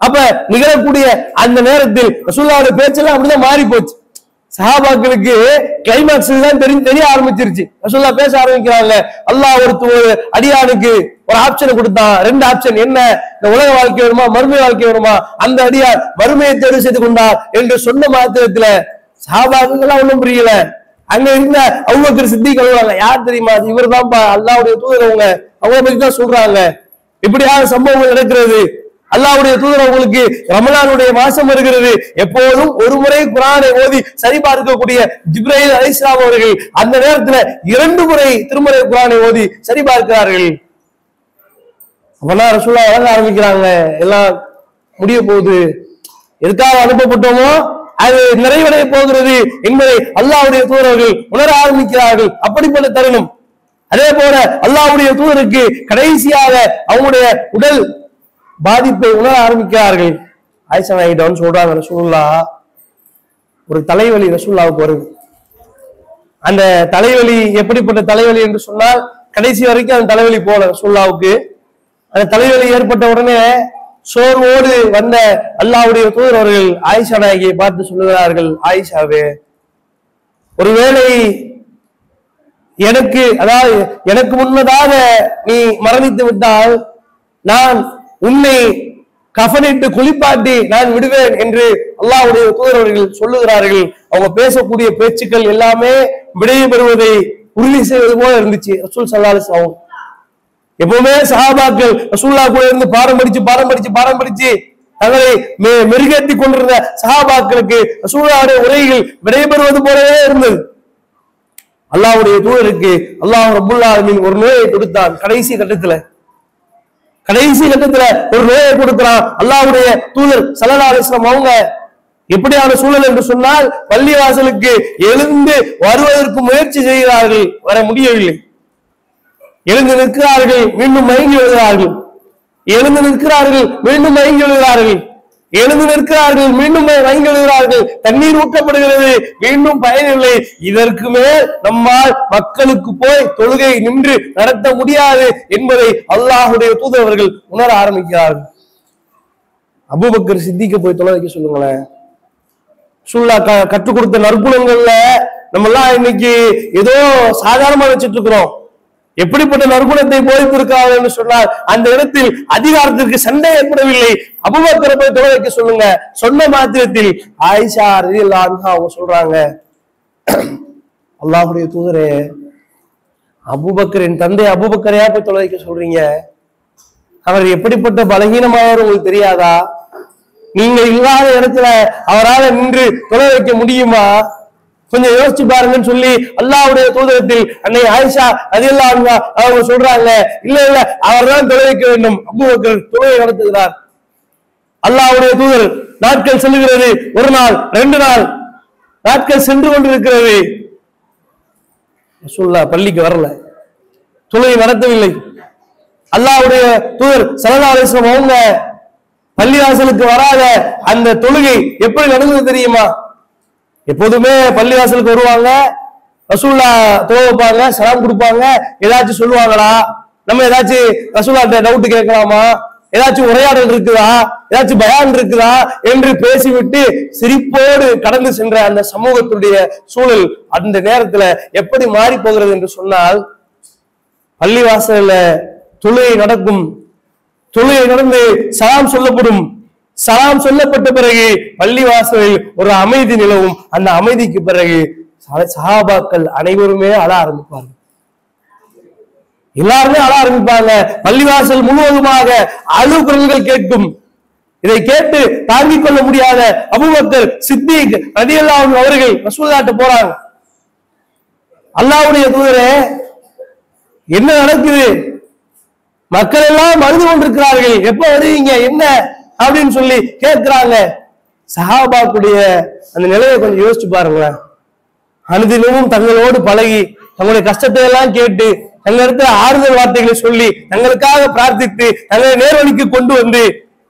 அப்ப நிகழக்கூடிய அந்த நேரத்தில் ரசூலுல்லாஹ்வுடைய பேச்செல்லாம் அப்படிதான் மாறி போச்சு. சஹாபாக்களுக்கு கிளைமாக்ஸ் தான் தெரிய ஆரம்பிச்சிருச்சு. ரசூலுல்லாஹ் பேச ஆரம்பிக்கிறாங்க. அல்லாஹ் ஒரு அடியானுக்கு ஒரு ஆப்ஷன் கொடுத்தான், ரெண்டு ஆப்ஷன். என்ன? இந்த உலக வாழ்க்கை வருமா, மறுமை வாழ்க்கை வருமா? அந்த அடியார் மறுமையை தேர்வு செய்து கொண்டார் என்று சொன்ன மாத்திரத்துல சஹாபாக்கள் ஒண்ணும் புரியல. அங்க இருந்த அபூபக்கர் சித்திக் சொல்றாங்க, யார் தெரியுமா? இவர் தான்ப்பா அல்லாஹ்வுடைய தூதர். அவங்கள பத்தி தான் சொல்றாங்க. இப்படியான சம்பவங்கள் நடக்கிறது. அல்லாஹ்வுடைய தூதர் அவங்களுக்கு ரமலானுடைய மாசம் வருகிறது, எப்போதும் ஒரு முறை குர்ஆனை ஓதி சரிபார்க்கக்கூடிய ஜிப்ரீல் அலைஹிஸ்ஸலாம் அவர்கள் அந்த நேரத்துல 2 முறை திருமுறை குர்ஆனை ஓதி சரிபார்க்கிறார்கள். அப்பதான் ரசூலுல்லாஹ் வழங்க ஆரம்பிக்கிறாங்க, எல்லாம் முடிய போகுது, எதுக்காக அனுப்பப்பட்டோமோ அது நிறைவடைய போகிறது என்பதை அல்லாஹ்வுடைய தூதர்கள் உணர ஆரம்பிக்கிறார்கள். அப்படிப்பட்ட தருணம். அதே போல அல்லாஹ்வுடைய தூதருக்கு கடைசியாக அவங்களுடைய உடல் பாதிப்பை உணர ஆரம்பிக்கிறார்கள். ஆயிஷா நாயிட்ட சொல்றாங்க, ரசூலுல்லாஹ் ஒரு தலைவலி ரசூலுல்லாஹ்வுக்கு வருது. அந்த தலைவலி எப்படிப்பட்ட தலைவலி என்று சொன்னால், கடைசி வரைக்கும் அந்த தலைவலி போல ரசூலுல்லாஹ்வுக்கு. அந்த தலைவலி ஏற்பட்ட உடனே சோர்வோடு வந்த அல்லாஹ்வுடைய தூதர் அவர்கள் ஆயிஷா நாயகியை பார்த்து சொல்லுகிறார்கள், ஆயிஷாவே, ஒருவேளை எனக்கு முன்னதாக நீ மரணித்து விட்டால் நான் உன்னை கஃனிட்டு குளிப்பாட்டி நான் விடுவேன் என்று அல்லாஹ்வுடைய தூதர் அவர்கள் சொல்லுகிறார்கள். அவங்க பேசக்கூடிய பேச்சுக்கள் எல்லாமே விடையை பெறுவதை உறுதி செய்வது போல இருந்துச்சு. ரசூல் ஸல்லல்லாஹு அலைஹி வஸல்லம் எப்பவுமே சஹாபாக்கள் ரசூலுல்லாஹ் கூட இருந்து பாடம் படிச்சு தங்களை மெருகேற்றி கொண்டிருந்த சஹாபாக்களுக்கு ரசூலுல்லாஹ்வுடைய உரைகள் விடைபெறுவது போலவே இருந்தது. அல்லாஹ்வுடைய தூதருக்கு அல்லாஹ் ரப்பல் ஆலமீன் ஒரு நோயை கொடுத்தான். கடைசி கட்டத்துல ஒரு நோயை கொடுக்கிறான். அல்லாஹ்வுடைய தூதர் ஸல்லல்லாஹு அலைஹி வஸல்லம் அவங்க எப்படியான சூழல் என்று சொன்னால், பள்ளிவாசலுக்கு எழுந்து வருவதற்கு முயற்சி செய்கிறார்கள், வர முடியவில்லை. எழுந்து நிற்கிறார்கள், மீண்டும் மயங்கி விழுகிறார்கள். எழுந்து நிற்கிறார்கள், மீண்டும் வாங்கிடுகிறார்கள், தண்ணீர் ஊற்றப்படுகிறது, மீண்டும் பயனில்லை. இதற்கு மேல் நம்மால் மக்களுக்கு போய் தொழுகை நின்று நடத்த முடியாது என்பதை அல்லாஹ்வுடைய தூதரவர்கள் உணர ஆரம்பிக்கிறார்கள். அபூபக்கர் சித்திக்க போய் தொலை வைக்க சொல்லுங்களேன். கற்றுக் கொடுத்த நற்குணங்கள்ல நம்ம எல்லாம் இன்னைக்கு ஏதோ சாதாரணமா வச்சுட்டு இருக்கிறோம். எப்படிப்பட்ட நற்குணத்தை போதித்திருக்கிறார்கள் என்று சொன்னால் அந்த இடத்தில் அதிகாரத்திற்கு சண்டை ஏற்படவில்லை. அபூபக்கரை போய் தொலை வைக்க சொல்லுங்க. சொன்ன மாத்திரத்தில் ஆயிஷா ரலியல்லாஹு அன்ஹா அவங்க சொல்றாங்க, அல்லாஹ்வுடைய தூதரே, அபூபக்கரின் தந்தை அபூபக்கரையா போய் தொலை வைக்க சொல்றீங்க? அவர் எப்படிப்பட்ட பலகீனமானவர் உங்களுக்கு தெரியாதா? நீங்க இல்லாத இடத்துல அவரால் நின்று தொலை வைக்க முடியுமா? கொஞ்சம் யோசிச்சு பாருங்கன்னு சொல்லி அல்லாஹ்வுடைய தூதரத்தில் அன்னை ஆயிஷா ரலியல்லாஹு அன்ஹா அவங்க சொல்றாங்க, இல்ல இல்ல அவர் தான் தொலை வைக்க வேண்டும். அபூபக்கர் தொழுகை நடத்துகிறார். அல்லாஹ்வுடைய தூதர் நாட்கள் செல்லுகிறது. ஒரு நாள், 2 நாள், நாட்கள் சென்று கொண்டிருக்கிறது. ரசூலுல்லாஹ் பள்ளிக்கு வரல, தொழுகை நடத்தவில்லை. அல்லாஹ்வுடைய தூதர் ஸல்லல்லாஹு அலைஹி வஸல்லம் அவங்க பள்ளிவாசலுக்கு வராத அந்த தொழுகை எப்படி நடந்தது தெரியுமா? எப்போதுமே பள்ளிவாசலுக்கு வருவாங்க, ரசூலுல்லாஹ் தொழ வைப்பாங்க, சலாம் கொடுப்பாங்க, ஏதாச்சும் சொல்லுவாங்களா, நம்ம ஏதாச்சும் ரசூலுல்லாஹ்ட்ட டவுட் கேட்கலாமா, ஏதாச்சும் உரையாடல் இருக்குதா, ஏதாச்சும் பயான் இருக்குதா என்று பேசிவிட்டு சிரிப்போடு கடந்து சென்ற அந்த சமூகத்துடைய சூழல் அந்த நேரத்துல எப்படி மாறி போகிறது என்று சொன்னால், பள்ளிவாசல்ல தொழுகை நடக்கும், தொழுகை நடந்து சலாம் சொல்லப்படும், சலாம் சொல்லப்பட்ட பிறகு பள்ளிவாசலில் ஒரு அமைதி நிலவும். அந்த அமைதிக்கு பிறகு சஹாபாக்கள் அனைவருமே அழ ஆரம்பிப்பார்கள். எல்லாருமே அழ ஆரம்பிப்பாங்க. பள்ளிவாசல் முழுவதுமாக அழுகுரல்கள் கேட்கும். இதை கேட்டு தாங்கிக் கொள்ள முடியாத அபூபக்கர் சித்திக் ரலியல்லாஹு அன்ஹு அவர்கள் ரசூலுல்லாஹ்ட்ட போறாங்க. அல்லாஹ்வுடைய தூதரே, என்ன நடக்குது? மக்கள் எல்லாம் அழுது கொண்டிருக்கிறார்கள், எப்ப வருவீங்க, என்ன அப்படின்னு சொல்லி கேட்கிறாங்க. சஹாபாக்குடைய அந்த நிலையை கொஞ்சம் யோசிச்சு பாருங்களேன். அனுதினமும் தங்களோடு பழகி தங்களுடைய கஷ்டத்தை எல்லாம் கேட்டு தங்களிடத்துல ஆறுதல் வார்த்தைகளை சொல்லி தங்களுக்காக பிரார்த்தித்து தங்களை நேர்வழிக்கு கொண்டு வந்து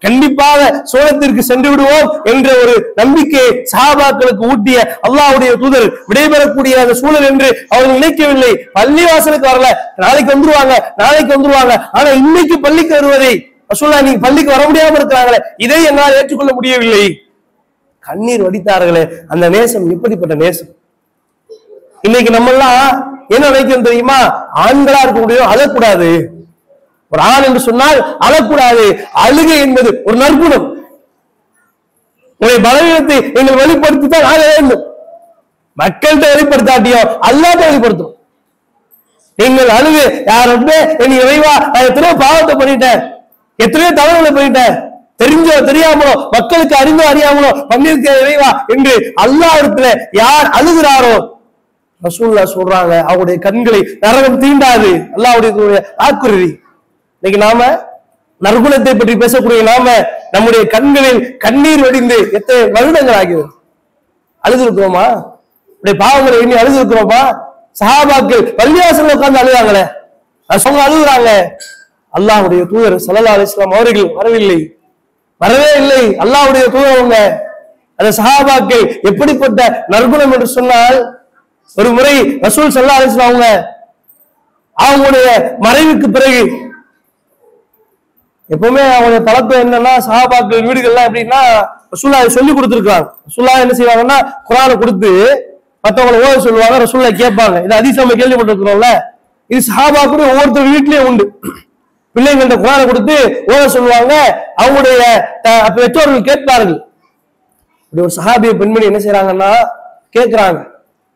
கண்டிப்பாக சோழத்திற்கு சென்று விடுவோம் என்ற ஒரு நம்பிக்கை சஹாபாக்களுக்கு ஊட்டிய அல்லாஹ்வுடைய தூதர் விடைபெறக்கூடிய அந்த சூழல் என்று அவர்கள் நினைக்கவில்லை. பள்ளிவாசலுக்கு வரல, நாளைக்கு வந்துருவாங்க, நாளைக்கு வந்துருவாங்க. ஆனா இன்னைக்கு பள்ளிக்கு வருவதை ரசூலுல்லாஹ் நீங்க பள்ளிக்கு வர முடியாம இருக்கிறாங்களே, இதை என்னால் ஏற்றுக்கொள்ள முடியவில்லை. கண்ணீர் வடித்தார்களே. அந்த நேசம் எப்படிப்பட்ட நேசம்! இன்னைக்கு நம்ம எல்லாம் என்ன நினைக்கிறோம் தெரியுமா? ஆண்களா இருக்க முடியும், அழக்கூடாது. ஒரு ஆண் என்று சொன்னால் அழக்கூடாது. அழுகை என்பது ஒரு நற்குணம். உங்களுடைய பலவீனத்தை நீங்கள் வெளிப்படுத்தித்தான் ஆக வேண்டும். மக்கள்கிட்ட வெளிப்படுத்தாட்டியோ அல்லாஹ்ட்ட வெளிப்படுத்தும். நீங்கள் அழுது, யாருமே என் இறைவா, நான் எத்தனையோ பாவத்தை பண்ணிட்டேன், எத்தனையோ தவறுகளை பண்ணிட்டேன், தெரிஞ்சோ தெரியாமலோ மக்களுக்கு அறிந்தோ அறியாமலோ பண்ணிருக்க இறைவா என்று அல்லாஹ் இடத்துல யார் அழுகிறாரோ ரசூலுல்லாஹ் சொல்றாங்க, அவருடைய கண்களை நரகம் தீண்டாது. அல்லாஹ்வுடைய வாக்குறுதி. இன்னைக்கு நாம நற்குணத்தை பற்றி பேசக்கூடிய நாம நம்முடைய கண்களில் கண்ணீர் வடிந்து எத்தனை வருடங்கள் ஆகிறது? அழுது இருக்கிறோமா? பாவங்களை எண்ணி அழுது இருக்கிறோமா? சஹாபாக்கள் பள்ளிவாசல்ல உட்கார்ந்து அழுதாங்களே, அவங்க அழுகுறாங்க. அல்லாஹ்வுடைய தூதர் ஸல்லல்லாஹு அலைஹி வஸல்லம் அவர்கள் வரவில்லை, வரவே இல்லை. அல்லாஹ்வுடைய தூதர் அவங்க அந்த சஹாபாக்கள் எப்படிப்பட்ட நற்குணம் என்று சொன்னால், ஒரு முறை ரசூல் ஸல்லல்லாஹு அலைஹி வஸல்லம் அவங்களுடைய மறைவுக்கு பிறகு எப்பவுமே அவங்களுடைய பழக்கம் என்னன்னா, சஹாபாக்கள் வீடுகள்லாம் எப்படின்னா ரசூலுல்லாஹ் சொல்லி கொடுத்திருக்காங்க. ரசூலுல்லாஹ் என்ன செய்வாங்கன்னா குர்ஆனை கொடுத்து மற்றவங்களை ஓத சொல்லுவாங்க, ரசூலுல்லாஹ் கேட்பாங்க. இது ஹதீஸ் நம்ம கேள்விப்பட்டிருக்கிறோம்ல. இது சஹாபாக்கள் ஒவ்வொருத்தர் வீட்லயும் உண்டு. பிள்ளைங்கள்ட்ட குர்ஆனை கொடுத்து ஓத சொல்லுவாங்க. அவங்களுடைய பெற்றோர்கள் கேட்பார்கள். இப்படி ஒரு சஹாபிய பெண்மணி என்ன செய்யறாங்கன்னா கேட்கிறாங்க,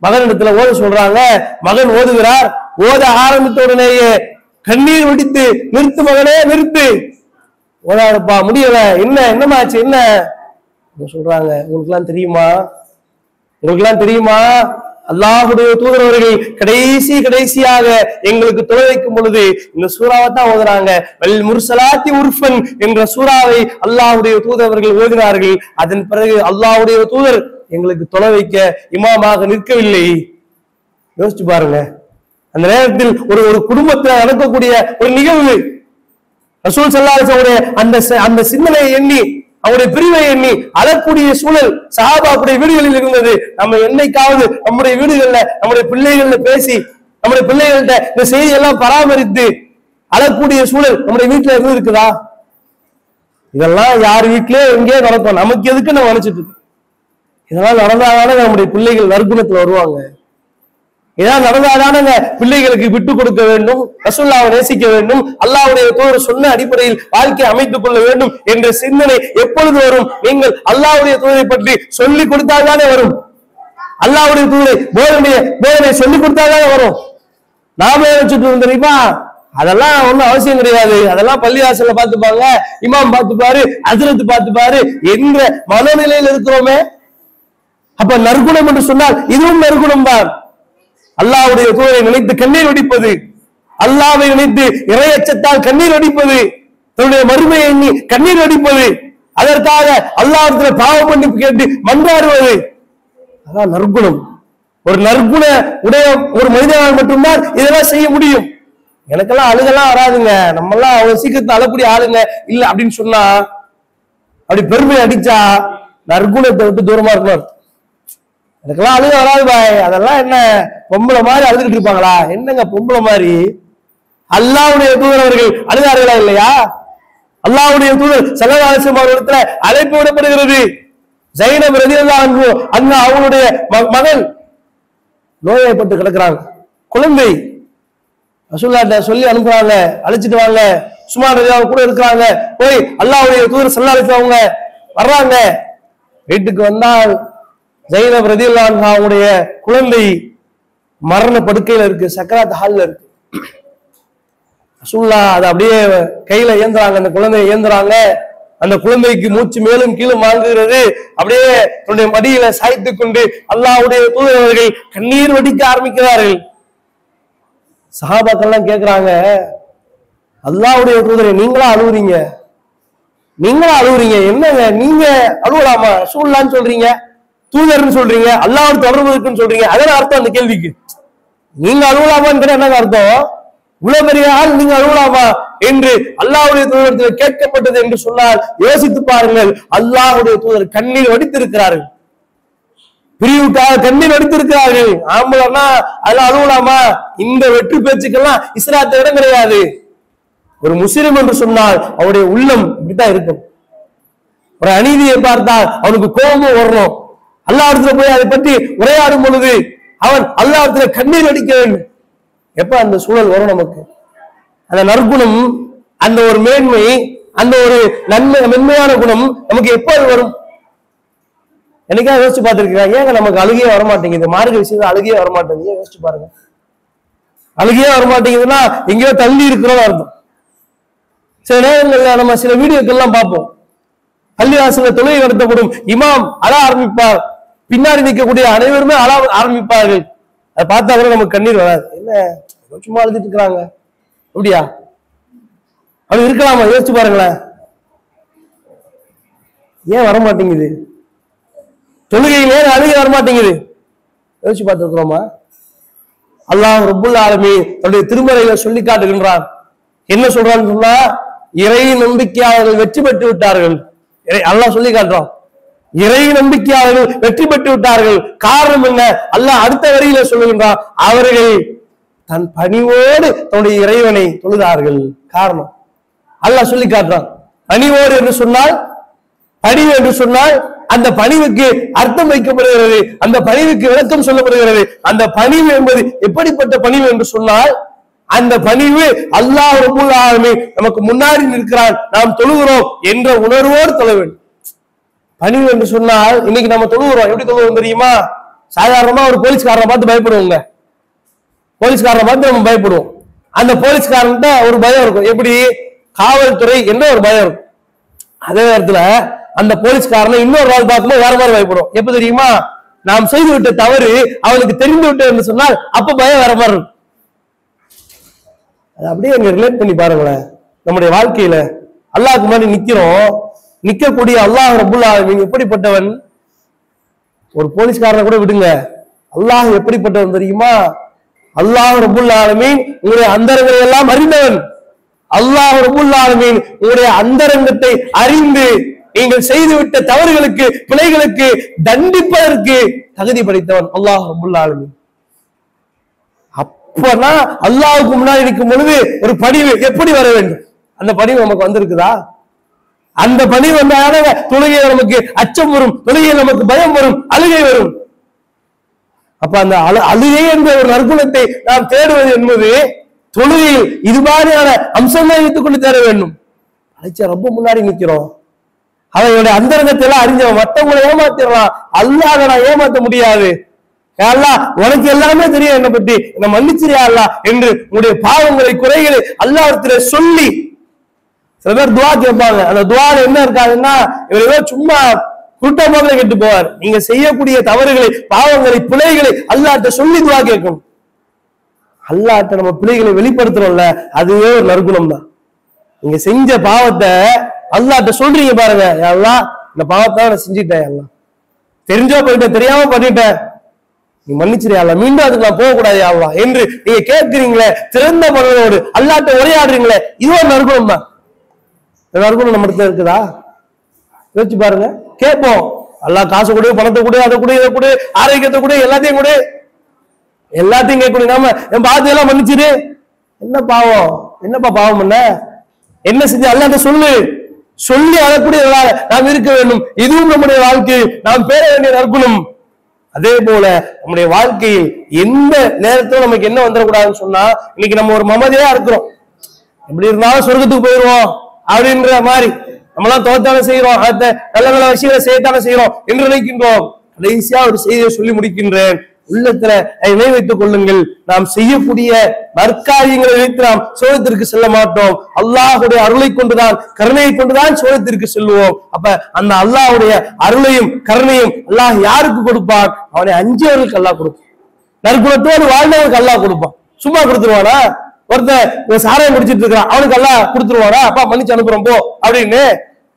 மகனிடத்துல ஓத சொல்றாங்க. மகன் ஓதுகிறார். ஓத ஆரம்பித்த உடனேயே கண்ணீர் வெடித்து, நிறுத்து மகனே நிறுத்து, ஓதாதப்பா முடியல, என்னமாச்சு என்ன சொல்றாங்க. உங்களுக்குலாம் தெரியுமா, உங்களுக்குலாம் தெரியுமா, அல்லாஹ்வுடைய தூதர் அவர்கள் கடைசியாக எங்களுக்கு தொலை வைக்கும் பொழுது இந்த சூறாவை தான் ஓதுறாங்க. வல் முர்சலாத்தி உர்ஃபன் என்ற சூறாவை அல்லாஹ்வுடைய தூதர் அவர்கள் ஓதினார்கள். அதன் பிறகு அல்லாஹ்வுடைய தூதர் எங்களுக்கு தொலை வைக்க இமாமாக நிற்கவில்லை. யோசிச்சு பாருங்க. அந்த நேரத்தில் ஒரு குடும்பத்தில் நடக்கக்கூடிய ஒரு நிகழ்வு, ரசூல் ஸல்லல்லாஹு அலைஹி வஸல்லம் அந்த சிந்தனையை எண்ணி அவருடைய பிரிவை எண்ணி அழக்கூடிய சூழல் சஹாபாவுடைய வீடுகளில் இருந்தது. நம்ம என்னைக்காவது நம்முடைய வீடுகள்ல நம்முடைய பிள்ளைகள்ல பேசி நம்முடைய பிள்ளைகள்கிட்ட இந்த செய்தியெல்லாம் பராமரித்து அழக்கூடிய சூழல் நம்முடைய வீட்டுல இருந்து இருக்குதா? இதெல்லாம் யார் வீட்லயே எங்கேயோ நடக்கும். நமக்கு எதுக்கு நம்ம நினைச்சிட்டு இருக்கோம். இதெல்லாம் நடந்தாதானே நம்முடைய பிள்ளைகள் நற்குணத்துல வருவாங்க. இதான் நடந்தாதானங்க பிள்ளைகளுக்கு விட்டு கொடுக்க வேண்டும், ரசூலுல்லாஹ்வை நேசிக்க வேண்டும், அல்லாஹ்வுடைய தூதர் சொன்ன அடிப்படையில் வாழ்க்கையை அமைத்துக் கொள்ள வேண்டும் என்ற சிந்தனை எப்பொழுது வரும்? நீங்கள் அல்லாஹ்வுடைய தூதரை பற்றி சொல்லிக் கொடுத்தால்தானே வரும். அல்லாஹ்வுடைய தூதரை போதனை சொல்லிக் கொடுத்தால்தானே வரும். நாம வச்சுட்டு இருந்தோம் தெரியுமா? அதெல்லாம் ஒண்ணும் அவசியம் கிடையாது. அதெல்லாம் பள்ளிவாசல்ல பார்த்துப்பாங்க, இமாம் பார்த்துப்பாரு, ஹஜ்ரத் பார்த்துப்பாரு என்ற மனநிலையில் இருக்கிறோமே. அப்ப நற்குணம் என்று சொன்னால் இதுவும் நற்குணம் தான். அல்லாஹ்வுடைய தூதரை நினைத்து கண்ணீர் வடிப்பது, அல்லாஹ்வை நினைத்து இறையச்சத்தால் கண்ணீர் வடிப்பது, தன்னுடைய மறுமையை எண்ணி கண்ணீர் வடிப்பது, அதற்காக அல்லாஹ்விடத்தில் பாவ மன்னிப்பு கேட்டு மன்றாடுவது, அதான் நற்குணம். ஒரு நற்குண உடைய ஒரு மனிதனால் மட்டும்தான் இதெல்லாம் செய்ய முடியும். எனக்கெல்லாம் அழுகெல்லாம் வராதுங்க, நம்ம எல்லாம் அவ்வளவு சீக்கிரத்தை அழக்கூடிய ஆளுங்க இல்ல அப்படின்னு சொன்னா அப்படி பெருமை அடிச்சா நற்குணத்தை விட்டு தூரமா இருக்கணும். எனக்கெல்லாம் அழுக வராது பாய், அதெல்லாம் என்ன பொம்பளை மாதிரி அழுதுகிட்டு இருப்பாங்களா? என்னங்க பொம்பளை மாதிரி? அல்லாஹ்வுடைய தூதர் அவர்கள் அழுதார்களா இல்லையா? அல்லாஹ்வுடைய தூதர் ஸல்லல்லாஹு அலைஹி வஸல்லம் அவர்களிடத்துல அழைப்பு விடப்படுகிறது. ஸைனப் ரலியல்லாஹு அன்ஹா அவங்களுடைய மகள் நோய்வாய்ப்பட்டு கிடக்குறாங்க, குழந்தை. ரசூலுல்லாஹ்ட்ட சொல்லி அனுப்புறாங்க, அழைச்சிட்டு வாங்க. உஸ்மான் ரலியல்லாஹு கூட இருக்கிறாங்க. போய் அல்லாஹ்வுடைய தூதர் ஸல்லல்லாஹு அலைஹி வஸல்லம் அவங்க வர்றாங்க. வீட்டுக்கு வந்தால் ஸைனப் ரலியல்லாஹு அன்ஹா அவங்களுடைய குழந்தை மரண படுக்கையில இருக்கு, சக்கராத் ஹால்ல இருக்கு. ரசூலுல்லாஹ் அதை அப்படியே கையில ஏந்துறாங்க, அந்த குழந்தையை ஏந்துறாங்க. அந்த குழந்தைக்கு மூச்சு மேலும் கீழும் வாங்குகிறது. அப்படியே தன்னுடைய மடியில சாய்த்து கொண்டு அல்லாஹ்வுடைய தூதர் அவர்கள் கண்ணீர் வடிக்க ஆரம்பிக்கிறார்கள். சஹாபாக்கள்லாம் கேட்கிறாங்க, அல்லாஹ்வுடைய தூதரை நீங்களா அழுவுறீங்க? நீங்களா அழுவுறீங்க? என்னங்க நீங்க அழுவலாமா? ரசூலுல்லாஹ்னு சொல்றீங்க, தூதர்னு சொல்றீங்க, அல்லாஹ்வோட தொடர்பு இருக்குன்னு சொல்றீங்க. அதான் அர்த்தம் அந்த கேள்விக்கு. நீங்க அழுவலாமான்னு என்ன அர்த்தம்? இவ்வளவு பெரிய ஆள் நீங்க அழுவலாமா என்று அல்லாஹ்வுடைய தூதரிடத்தில் கேட்கப்பட்டது என்று சொன்னால் யோசித்து பாருங்கள். அல்லாஹ்வுடைய தூதர் கண்ணீர் வடித்திருக்கிறார்கள், பிரிவுக்காக கண்ணீர் வடித்திருக்கிறார்கள். ஆம்பளன்னா அதெல்லாம் அழுவலாமா? இந்த வெற்றி பேச்சுக்கெல்லாம் இஸ்லாத்துல இடம் கிடையாது. ஒரு முஸ்லிம் என்று சொன்னால் அவருடைய உள்ளம் இப்படித்தான் இருக்கும். ஒரு அநீதியை பார்த்தால் அவனுக்கு கோபமும் வரணும். அல்லாஹ்விடத்துல போய் அதை பற்றி உரையாடும் பொழுது அவன் அல்லாஹ்விடத்துல கண்ணீர் வடிக்க வேண்டும். எப்ப அந்த சூழல் வரும் நமக்கு? அந்த நற்குணம், அந்த ஒரு மேன்மை, அந்த ஒரு மென்மையான குணம் நமக்கு எப்போது வரும்? என்னைக்கா யோசிச்சு பார்த்திருக்கீங்க? ஏங்க நமக்கு அழுகையே வரமாட்டேங்குது? மார்க்க விஷயத்துல அழுகையே வரமாட்டேங்குது, யோசிச்சு பாருங்க. அழுகையே வரமாட்டேங்குதுன்னா எங்கேயோ தள்ளி இருக்கிறோம் அர்த்தம். சில நேரங்கள்ல நம்ம சில வீடியோக்கெல்லாம் பார்ப்போம். பள்ளிவாசல்ல தொழுகை நடத்தப்படும், இமாம் அழ ஆரம்பிப்பார், பின்னாடி நிற்கக்கூடிய அனைவருமே அழ ஆரம்பிப்பார்கள். அதை பார்த்தா கூட நமக்கு கண்ணீர் வராது. என்ன சும்மா அழுதுட்டு இருக்கிறாங்க அப்படியா? அப்படி இருக்கலாமா? யோசிச்சு பாருங்களேன். ஏன் வரமாட்டேங்குது? தொழுகையிலே அழுகை வரமாட்டேங்குது. யோசிச்சு பார்த்துருக்கிறோமா? அல்லாஹ் ரப்புல் ஆலமீன் தன்னுடைய திருமறையில சொல்லி காட்டுகின்றான். என்ன சொல்றான்னு சொன்னா, இறை நம்பிக்கையாளர்கள் வெற்றி பெற்று விட்டார்கள். அல்லாஹ் சொல்லி காட்டுறான், இறை நம்பிக்கையாளர்கள் வெற்றி பெற்று விட்டார்கள். காரணம் என்ன? அல்லாஹ் அடுத்த வரியில சொல்லுகின்றான், அவர்கள் தன் பணிவோடு தன்னுடைய இறைவனை தொழுதார்கள். காரணம் அல்லாஹ் சொல்லி காட்டுறான். பணிவோடு என்று சொன்னால், பணிவு என்று சொன்னால் அந்த பணிவுக்கு அர்த்தம் வைக்கப்படுகிறது, அந்த பணிவுக்கு விளக்கம் சொல்லப்படுகிறது. அந்த பணிவு என்பது எப்படிப்பட்ட பணிவு என்று சொன்னால், அந்த பணிவு அல்லாஹ் ரப்புல் ஆலமீன் நமக்கு முன்னாடி நிற்கிறான், நாம் தொழுகிறோம் என்ற உணர்வோடு தொழ வேண்டும். பணிவு என்று சொன்னால் இன்னைக்கு நம்ம தொழுகிறோம், எப்படி தொழுவோம் தெரியுமா? சாதாரணமா ஒரு போலீஸ்காரனை பார்த்து பயப்படுவோங்க. போலீஸ்காரனை பார்த்து நம்ம பயப்படுவோம். அந்த போலீஸ்காரன்ட்ட ஒரு பயம் இருக்கும். எப்படி? காவல்துறை என்ற ஒரு பயம் இருக்கும். அதே நேரத்துல அந்த போலீஸ்காரனை இன்னொரு நாள் பார்க்கும்போது வேற மாதிரி பயப்படுவோம். எப்ப தெரியுமா? நாம் செய்து விட்ட தவறு அவனுக்கு தெரிந்து விட்டு என்று சொன்னால் அப்ப பயம் வேற மாதிரி இருக்கும். அது அப்படியே ரிலேட் பண்ணி பாருங்களேன். நம்முடைய வாழ்க்கையில அல்லாஹ்க்கு முன்னாடி நிக்கிறோம், நிக்கக்கூடிய அல்லாஹ் ரப்புல் ஆலமீன் எப்படிப்பட்டவன்? ஒரு போலீஸ்காரனை கூட விடுங்க, அல்லாஹ் எப்படிப்பட்டவன் தெரியுமா? அல்லாஹ் ரப்புல் ஆலமீன் உங்களுடைய அந்தரங்களை எல்லாம் அறிந்தவன். அல்லாஹ் ரப்புல் ஆலமீன் உங்களுடைய அந்தரங்கத்தை அறிந்து நீங்கள் செய்துவிட்ட தவறுகளுக்கு பிழைகளுக்கு தண்டிப்பதற்கு தகுதி படைத்தவன் அல்லாஹ் ரப்புல் ஆலமீன். அப்பனா அல்லாஹ்வுக்கு முன்னாடி நிற்கும் பொழுது ஒரு பணிவு எப்படி வர வேண்டும்? அந்த பணிவு நமக்கு வந்திருக்குதா? அந்த பணிவு வந்தால தொழுகையில் நமக்கு அச்சம் வரும், தொழுகையில் நமக்கு பயம் வரும், அழுகை வரும். அப்ப அந்த அழுகை என்ற ஒரு நற்குணத்தை நாம் தேடுவது என்பது தொழுகையில் இது மாதிரியான அம்சங்களை வைத்துக் கொண்டு தேட வேண்டும். அழைச்சா ரொம்ப முன்னாடி நிக்கிறோம், அவனுடைய அந்தரங்கத்தை எல்லாம் அறிஞ்சவன், மற்றவங்களை ஏமாத்திடலாம், அல்லாஹ் நான் ஏமாத்த முடியாது, அல்லாஹ் உனக்கு எல்லாமே தெரியும் என்னை பத்தி, என்ன மன்னிச்சிரியா அல்லாஹ் என்று உங்களுடைய பாவங்களை குறைகளை அல்லாஹ்விடத்திலே சொல்லி சில பேர் துவா கேட்பாங்க. அந்த துவால என்ன இருக்காதுன்னா, இவர் சும்மா குருட்டா போதுல கேட்டு போவார். நீங்க செய்யக்கூடிய தவறுகளை பாவங்களை பிழைகளை அல்லாஹ்ட்ட சொல்லி துவா கேட்கணும். அல்லாஹ்ட்ட நம்ம பிழைகளை வெளிப்படுத்துறோம்ல, அதுவே ஒரு நற்குணம் தான். நீங்க செஞ்ச பாவத்தை அல்லாஹ்ட்ட சொல்றீங்க பாருங்க, அல்லாஹ் இந்த பாவத்தை நான் செஞ்சுட்டேன், அல்லாஹ் தெரிஞ்சோ போயிட்டேன், தெரியாம பண்ணிட்டேன், நீ மன்னிச்சிரியா அல்லாஹ், மீண்டும் அதுக்கு நான் போகக்கூடாது அல்லாஹ் என்று நீங்க கேட்கிறீங்களே, திறந்த மனதோடு அல்லாஹ்ட்ட உரையாடுறீங்களே, இது ஒரு நற்குணம் தான். நற்குணம் நம்ம இடத்துல இருக்குதா? யோசிச்சு பாருங்க. கேட்போம், அல்லாஹ் காசு கொடு, பணத்தை கொடு, அதை கொடு, இதை கொடு, ஆரோக்கியத்தை கொடு, எல்லாத்தையும் கொடு, எல்லாத்தையும் கேட்கணும். நாம என் பாவத்தையெல்லாம் மன்னிச்சிரு. என்ன பாவம்? என்னப்பா பாவம்? என்ன செஞ்சு அல்லாஹ்ட்ட சொல்லு, சொல்லி அழக்கூடியவர்களாக நாம் இருக்க வேண்டும். இதுவும் நம்முடைய வாழ்க்கையில் நாம் பெற வேண்டிய நற்குணம். அதே போல நம்முடைய வாழ்க்கையில் எந்த நேரத்திலும் நமக்கு என்ன வந்துடக்கூடாதுன்னு சொன்னா, இன்னைக்கு நம்ம ஒரு மமதியா இருக்கிறோம், எப்படி இருந்தாலும் சொர்க்கத்துக்கு போயிடுவோம் அப்படின்ற மாதிரி நம்மளாம் தோத்தான செய்யறோம், நல்ல நல்ல விஷயங்களை செய்யத்தானே செய்யறோம் என்று நினைக்கின்றோம். கடைசியா ஒரு செய்தியை சொல்லி முடிக்கின்றேன். உள்ளத்துல நினை வைத்துக் கொள்ளுங்கள், நாம் செய்யக்கூடிய நற்காரியங்களை வைத்து நாம் சோகத்திற்கு செல்ல மாட்டோம். அல்லாஹுடைய அருளை கொண்டுதான், கருணையை கொண்டுதான் சோகத்திற்கு செல்வோம். அப்ப அந்த அல்லாஹுடைய அருளையும் கருணையும் அல்லாஹ் யாருக்கு கொடுப்பான்? அவனை அஞ்சியவர்களுக்கு அல்லாஹ் கொடுப்பான். நற்குணத்தோடு வாழ்ந்தவனுக்கு அல்லாஹ் கொடுப்பான். சும்மா கொடுத்துருவானா? ஒருத்தன் சாராயம் முடிச்சிட்டு இருக்கான், அவனுக்கு அல்லாஹ் கொடுத்துருவானா? அப்பா மன்னிச்சு அனுப்புறோம் போ அப்படின்னு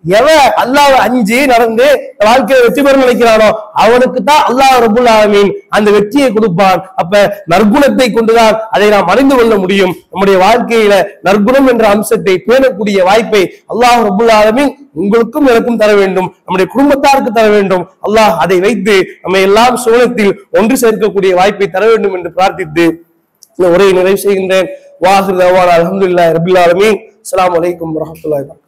எவன் அல்லாஹ் அஞ்சி நடந்து வாழ்க்கையை வெற்றி பெற நினைக்கிறானோ அவனுக்கு தான் அல்லாஹ் ரப்புல் ஆலமீன் அந்த வெற்றியை கொடுப்பான். அப்ப நற்குணத்தை கொண்டுதான் அதை நாம் அறிந்து கொள்ள முடியும். நம்முடைய வாழ்க்கையில நற்குணம் என்ற அம்சத்தை பேணக்கூடிய வாய்ப்பை அல்லாஹ் ரப்புல் ஆலமீன் உங்களுக்கும் எனக்கும் தர வேண்டும், நம்முடைய குடும்பத்தாருக்கு தர வேண்டும். அல்லாஹ் அதை வைத்து நம்ம எல்லாம் சோழத்தில் ஒன்று சேர்க்கக்கூடிய வாய்ப்பை தர வேண்டும் என்று பிரார்த்தித்து இந்த உரையை நிறைவு செய்கின்றேன். வாஹிர் தஅவானா அல்ஹம்துலில்லாஹி ரப்பில் ஆலமீன். அஸ்ஸலாமு அலைக்கும் வரஹ்மத்துல்லாஹி வபரகாத்துஹு.